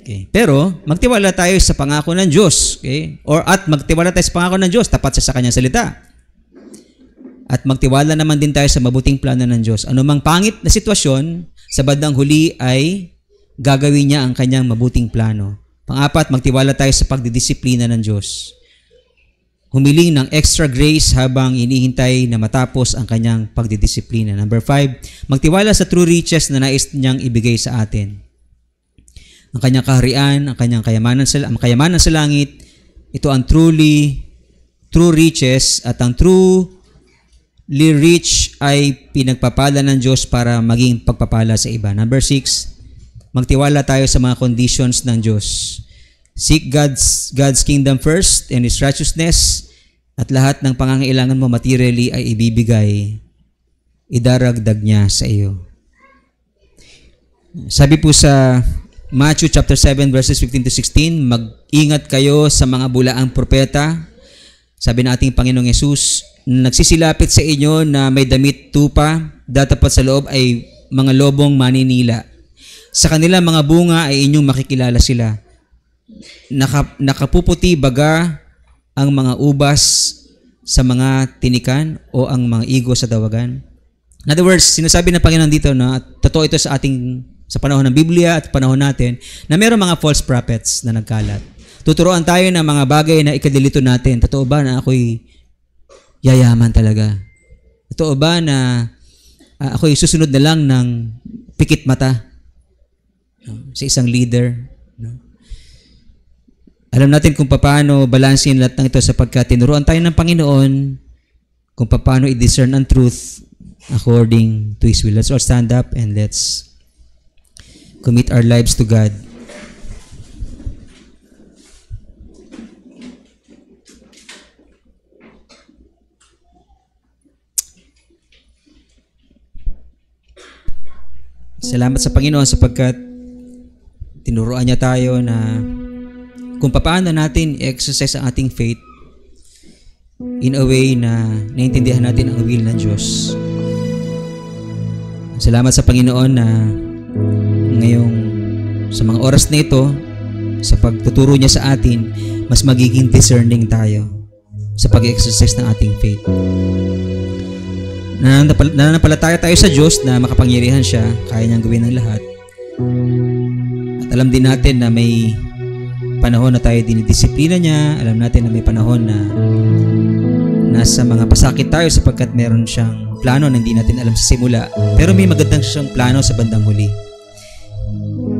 Speaker 2: Okay. Pero, magtiwala tayo sa pangako ng Diyos. Okay? At magtiwala tayo sa pangako ng Diyos, tapat sa kanyang salita. At magtiwala naman din tayo sa mabuting plano ng Diyos. Anumang pangit na sitwasyon, sa bandang huli ay gagawin niya ang kanyang mabuting plano. Pang-apat, magtiwala tayo sa pagdidisiplina ng Diyos. Humiling ng extra grace habang inihintay na matapos ang kanyang pagdidisiplina. Number 5, magtiwala sa true riches na nais niyang ibigay sa atin. Ang kanyang kaharian, ang kanyang kayamanan sa langit, ito ang true riches, at ang truly rich ay pinagpapala ng Diyos para maging pagpapala sa iba. Number 6, magtiwala tayo sa mga conditions ng Diyos. Seek God's kingdom first and His righteousness, at lahat ng pangangailangan mo materially ay ibibigay, idaragdag niya sa iyo. Sabi po sa Matthew chapter 7 verses 15-16, mag-ingat kayo sa mga bulaang propeta. Sabi ng ating Panginoong Yesus, nagsisilapit sa inyo na may damit tupa, datapat sa loob ay mga lobong maninila. Sa kanila mga bunga ay inyong makikilala sila. Nakapuputi baga ang mga ubas sa mga tinikan o ang mga igo sa dawagan? In other words, sinasabi ng Panginoon dito na totoo ito sa panahon ng Biblia at panahon natin na mayroong mga false prophets na nagkalat. Tuturuan tayo ng mga bagay na ikadilito natin. Totoo ba na ako'y yayaman talaga? Totoo ba na ako'y susunod na lang ng pikit mata sa isang leader? Alam natin kung paano balansin lahat ng ito sapagkat tinuruan tayo ng Panginoon kung paano i-discern ang truth according to His will. Let's all stand up and let's commit our lives to God. Salamat sa Panginoon sapagkat tinuruan niya tayo na kung paano natin i-exercise ang ating faith in a way na naintindihan natin ang will ng Diyos. Salamat sa Panginoon na ngayong sa mga oras na ito, sa pagtuturo niya sa atin, mas magiging discerning tayo sa pag-exercise ng ating faith. Nananampalataya tayo sa Diyos na makapangyarihan siya, kaya niyang gawin ang lahat. At alam din natin na may panahon na tayo dinidisiplina niya. Alam natin na may panahon na nasa mga pasakit tayo sapagkat meron siyang plano na hindi natin alam sa simula. Pero may magandang siyang plano sa bandang huli.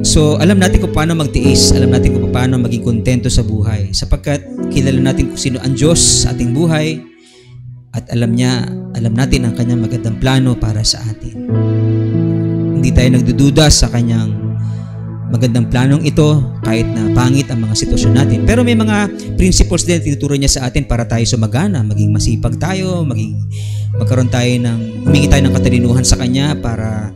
Speaker 2: So, alam natin kung paano magtiis. Alam natin kung paano maging kontento sa buhay. Sapagkat kilala natin kung sino ang Diyos sa ating buhay. At alam natin ang kanyang magandang plano para sa atin. Hindi tayo nagdududa sa kanyang magandang planong ito kahit na pangit ang mga sitwasyon natin. Pero may mga principles din na tinuturo niya sa atin para tayo sumagana, maging masipag tayo, humingi tayo ng katalinuhan sa Kanya para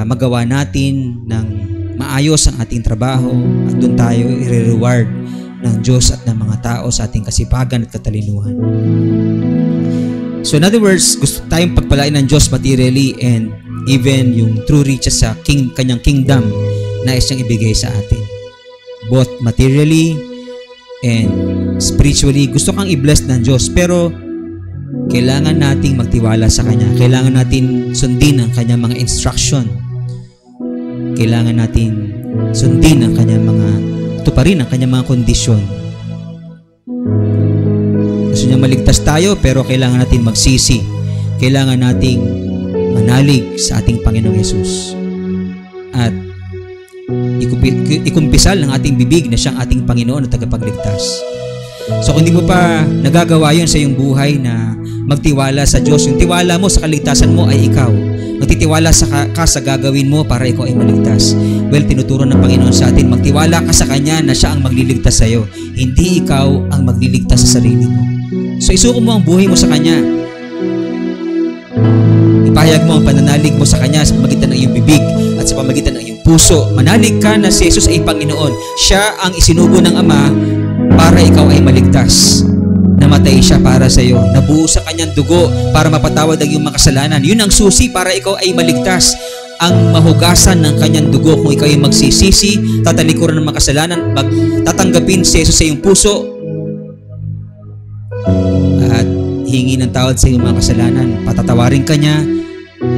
Speaker 2: magawa natin ng maayos ang ating trabaho at doon tayo i-reward ng Diyos at ng mga tao sa ating kasipagan at katalinuhan. So in other words, gusto tayong pagpalain ng Diyos materially and even yung true riches sa kanyang kingdom nais niyang ibigay sa atin. both materially and spiritually. Gusto kang i-bless ng Diyos, pero kailangan nating magtiwala sa Kanya. Kailangan natin sundin ang Kanyang mga instruction. Kailangan natin sundin ang Kanyang mga, tuparin ang Kanyang mga kondisyon. Gusto niya maligtas tayo, pero kailangan natin magsisi. Kailangan nating manalig sa ating Panginoong Yesus. At ikumpisal ng ating bibig na siyang ating Panginoon at tagapagligtas. So kung hindi mo pa nagagawa yun sa iyong buhay na magtiwala sa Diyos, yung tiwala mo sa kaligtasan mo ay ikaw. Magtitiwala ka sa gagawin mo para ikaw ay maligtas. Well, tinuturo ng Panginoon sa atin, magtiwala ka sa Kanya na siya ang magliligtas sa iyo. Hindi ikaw ang magliligtas sa sarili mo. So isuko mo ang buhay mo sa Kanya. Ipahayag mo ang pananalig mo sa Kanya sa pamagitan ng iyong bibig at sa pamagitan ng iyong puso. Manalig ka na si Jesus ay Panginoon. Siya ang isinugo ng Ama para ikaw ay maligtas. Namatay siya para sa iyo. Nabuo sa Kanyang dugo para mapatawad ang iyong makasalanan. Yun ang susi para ikaw ay maligtas. Ang mahugasan ng Kanyang dugo. Kung ikaw ay magsisisi, tatalikuran ng makasalanan, tatanggapin si Jesus sa iyong puso at hingi ng tawad sa iyong mga kasalanan, patatawarin ka niya,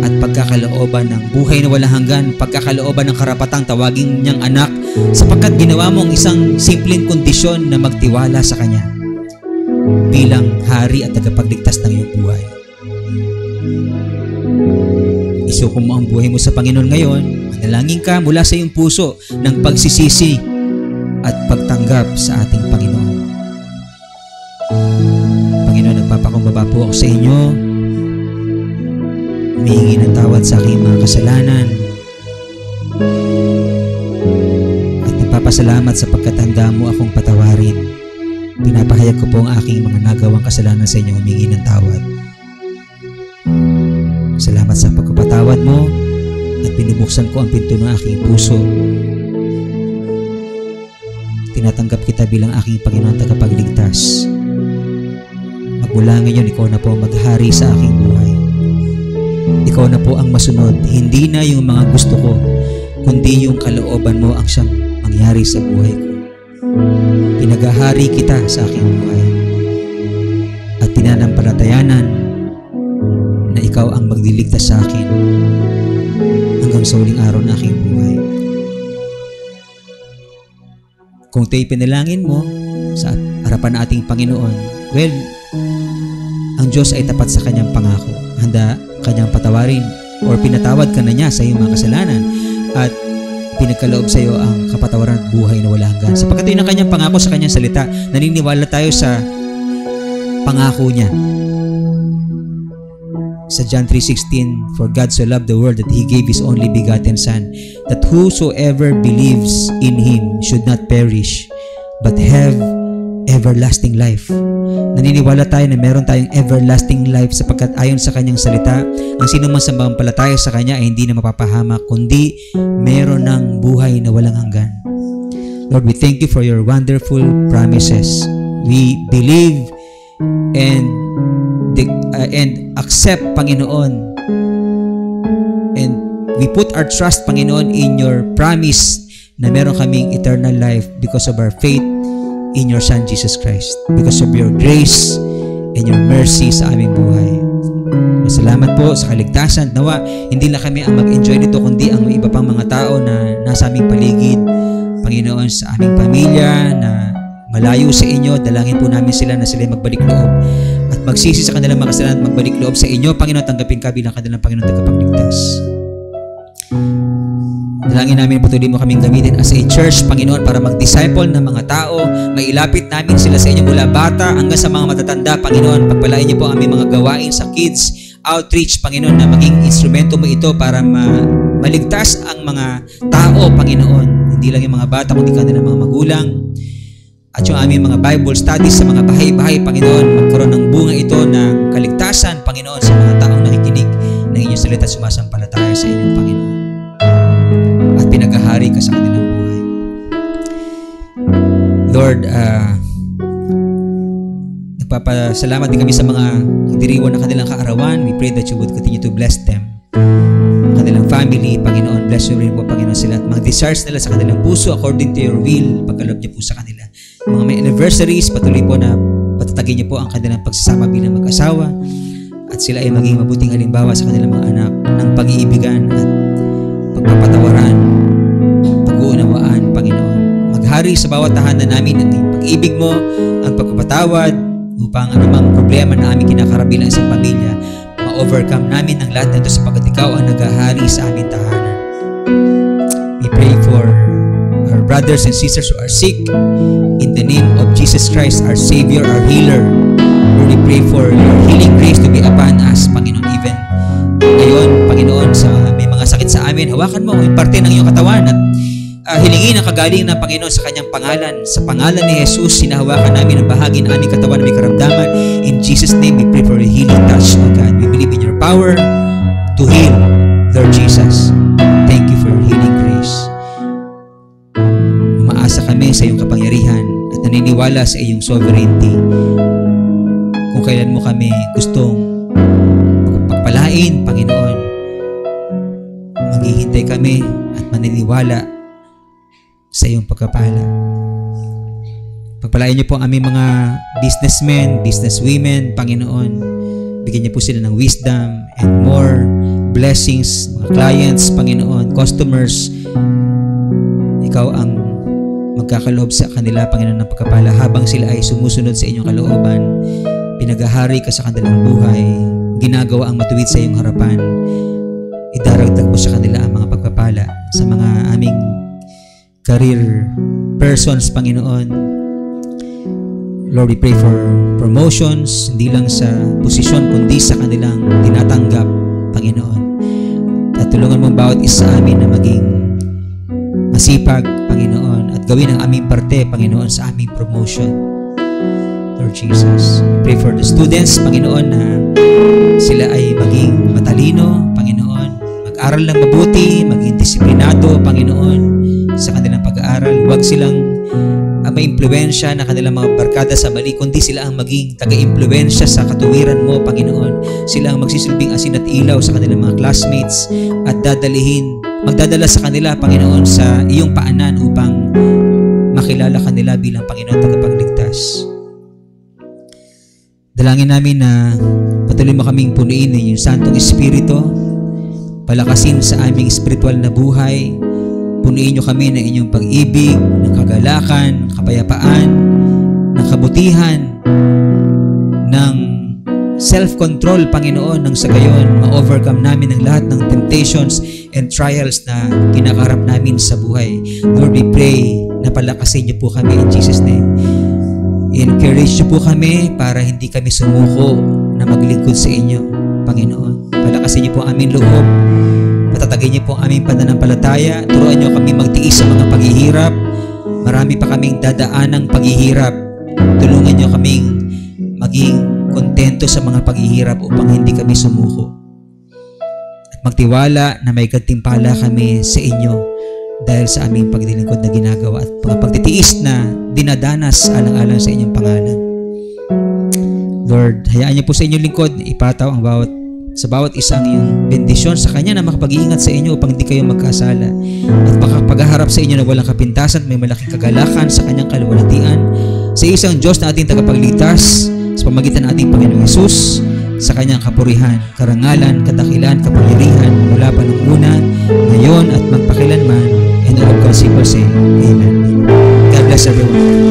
Speaker 2: at pagkakalooban ng buhay na walang hanggan, pagkakalooban ng karapatang tawagin niyang anak, sapagkat ginawa mo ang isang simpleng kondisyon na magtiwala sa Kanya bilang hari at tagapagligtas ng iyong buhay. Isuko mo ang buhay mo sa Panginoon ngayon. Manalangin ka mula sa iyong puso ng pagsisisi at pagtanggap sa ating Panginoon. Panginoon, nagpapakumbaba po ako sa inyo. Humihingi ng tawad sa aking mga kasalanan. At nagpapasalamat sa pagkatanda mo akong patawarin. Pinapahayag ko po ang aking mga nagawang kasalanan sa inyo, humingi ng tawad. Salamat sa pagpapatawad mo at binubuksan ko ang pinto ng aking puso. Tinatanggap kita bilang aking Panginoon tagapagligtas. Magmula ngayon, ikaw na po maghari sa aking buhay. Ikaw na po ang masunod. Hindi na yung mga gusto ko, kundi yung kalooban mo ang siyang mangyari sa buhay ko. Pinaghahari kita sa aking buhay at tinanampalatayanan na ikaw ang magliligtas sa akin hanggang sa huling araw na aking buhay. Kung ito'y pinalangin mo sa harapan ng ating Panginoon, well, ang Diyos ay tapat sa Kanyang pangako. Handa Kanyang patawarin or pinatawad ka na niya sa iyong mga kasalanan at pinagkaloob sa iyo ang kapatawaran at buhay na wala hanggan. Sapagkat yun ang Kanyang pangako sa Kanyang salita, naniniwala tayo sa pangako niya. Sa John 3:16, for God so loved the world that He gave His only begotten Son, that whosoever believes in Him should not perish, but have everlasting life. Naniniwala tayo na meron tayong everlasting life sapagkat ayon sa Kanyang salita, ang sino man sumampalataya sa Kanya ay hindi na mapapahamak, kundi meron ng buhay na walang hanggan. Lord, we thank you for your wonderful promises. We believe and accept, Panginoon, and we put our trust, Panginoon, in your promise na meron kaming eternal life because of our faith in your Son, Jesus Christ. Because of your grace and your mercy sa aming buhay. Salamat po sa kaligtasan. Nawa, hindi na kami ang mag-enjoy nito, kundi ang iba pang mga tao na nasa aming paligid. Panginoon, sa aming pamilya na malayo sa inyo, dalangin po namin sila na sila magbalik loob at magsisi sa kanilang mga kasalanan at magbalik loob sa inyo. Panginoon, tanggapin ka bilang kanilang Panginoon tagapagligtas. Dalangin namin patuloy mo kaming gamitin as a church, Panginoon, para mag-disciple ng mga tao. Mailapit namin sila sa inyo mula bata hanggang sa mga matatanda, Panginoon. Pagpalain niyo po ang aming mga gawain sa kids outreach, Panginoon, na maging instrumento mo ito para maligtas ang mga tao, Panginoon. Hindi lang yung mga bata, kundi kanilang mga magulang. At yung aming mga Bible studies sa mga bahay-bahay, Panginoon, magkaroon ng bunga ito ng kaligtasan, Panginoon, sa mga taong nakikinig ng inyong salita at sumasampalataya sa inyo, Panginoon. At pinaghahari ka sa kanilang buhay. Lord, nagpapasalamat din kami sa mga diriwan ng kanilang kaarawan. We pray that you would continue to bless them. kanilang family, Panginoon. Bless you rin po, Panginoon, sila at mga desires nila sa kanilang puso according to your will, pagkaloob niyo po sa kanila. Mga may anniversaries, patuloy po na patatagin niyo po ang kanilang pagsasama bilang mag-asawa at sila ay maging mabuting halimbawa sa kanilang mga anak ng pag-iibigan at pagpapatawaran, pag-uunawaan, Panginoon. Maghari sa bawat tahanan namin ang pag-ibig mo, ang pagpapatawad, upang anumang problema na aming kinakarap bilang isang pamilya, ma-overcome namin ang lahat nito sapagkat ikaw ang naghahari sa aming tahanan. We pray for our brothers and sisters who are sick in the name of Jesus Christ, our Savior, our Healer. Lord, we pray for your healing grace to be upon us, Panginoon. Even ngayon, Panginoon, sa may mga sakit sa amin, hawakan mo, imparte ng iyong katawan at hilingin ang kagaling ng Panginoon sa kanyang pangalan. Sa pangalan ni Jesus, sinahawakan namin ang bahagi ng aming katawan na may karamdaman. In Jesus' name, we pray for a healing touch, O God. We believe in your power to heal, Lord Jesus. Thank you for your healing grace. Umaasa kami sa iyong kapangyarihan at naniniwala sa iyong sovereignty. Kung kailan mo kami gustong pagpalain, Panginoon, maghihintay kami at maniniwala sa iyong pagkapala. Pagpalain niyo po ang aming mga businessmen, businesswomen, Panginoon. Bigyan niyo po sila ng wisdom and more blessings, mga clients, Panginoon, customers. Ikaw ang magkakaloob sa kanila, Panginoon, ng pagkapala habang sila ay sumusunod sa inyong kalooban. Pinagahari ka sa kanilang buhay. Ginagawa ang matuwid sa iyong harapan. Idaragdag mo sa kanila ang mga pagpapala sa mga aming career persons, Panginoon. Lord, we pray for promotions, hindi lang sa posisyon, kundi sa kanilang tinatanggap, Panginoon. At tulungan mo bawat isa amin na maging masipag, Panginoon, at gawin ang aming parte, Panginoon, sa aming promotion. Lord Jesus, we pray for the students, Panginoon, na sila ay maging matalino, Panginoon, mag-aral ng mabuti, maging disiplinado, Panginoon, sa kanilang pag-aaral. Huwag silang ma-impluwensya na kanilang mga barkada sa mali, kundi sila ang maging taga-impluwensya sa katuwiran mo, Panginoon. Sila ang magsisilbing asin at ilaw sa kanilang mga classmates at magdadala sa kanila, Panginoon, sa iyong paanan upang makilala kanila bilang Panginoon tagapagligtas. Dalangin namin na patuloy mo kaming punuin ng iyong Santong Espiritu, palakasin sa aming spiritual na buhay. Punuin niyo kami ng inyong pag-ibig, ng kagalakan, kapayapaan, ng kabutihan, ng self-control, Panginoon, nang sa gayon ma-overcome namin ang lahat ng temptations and trials na kinakarap namin sa buhay. Lord, we pray na palakasin niyo po kami in Jesus' name. I-encourage niyo po kami para hindi kami sumuko na maglingkod sa inyo, Panginoon. Palakasin niyo po aming loob. Patatagin niyo po ang aming pananampalataya. Turuan niyo kami magtiis sa mga paghihirap. Marami pa kaming dadaanang paghihirap. Tulungan niyo kaming maging kontento sa mga paghihirap upang hindi kami sumuko. At magtiwala na may gantimpala kami sa inyo dahil sa aming paglilingkod na ginagawa at mga pagtitiis na dinadanas alang-alang sa inyong pangalan. Lord, hayaan niyo po sa inyong lingkod ipataw ang sa bawat isang iyong bendisyon sa Kanya na makapag-iingat sa inyo upang hindi kayo magkasala at makapagharap sa inyo na walang kapintasan at may malaking kagalakan sa Kanyang kaluwalhatian sa isang Diyos na ating tagapagligtas sa pamagitan ng ating Panginoong Hesus sa Kanyang kapurihan, karangalan, kadakilan, kapangyarihan mula pa ng una, ngayon at magpakilanman, and all of God's people say, Amen. God bless everyone.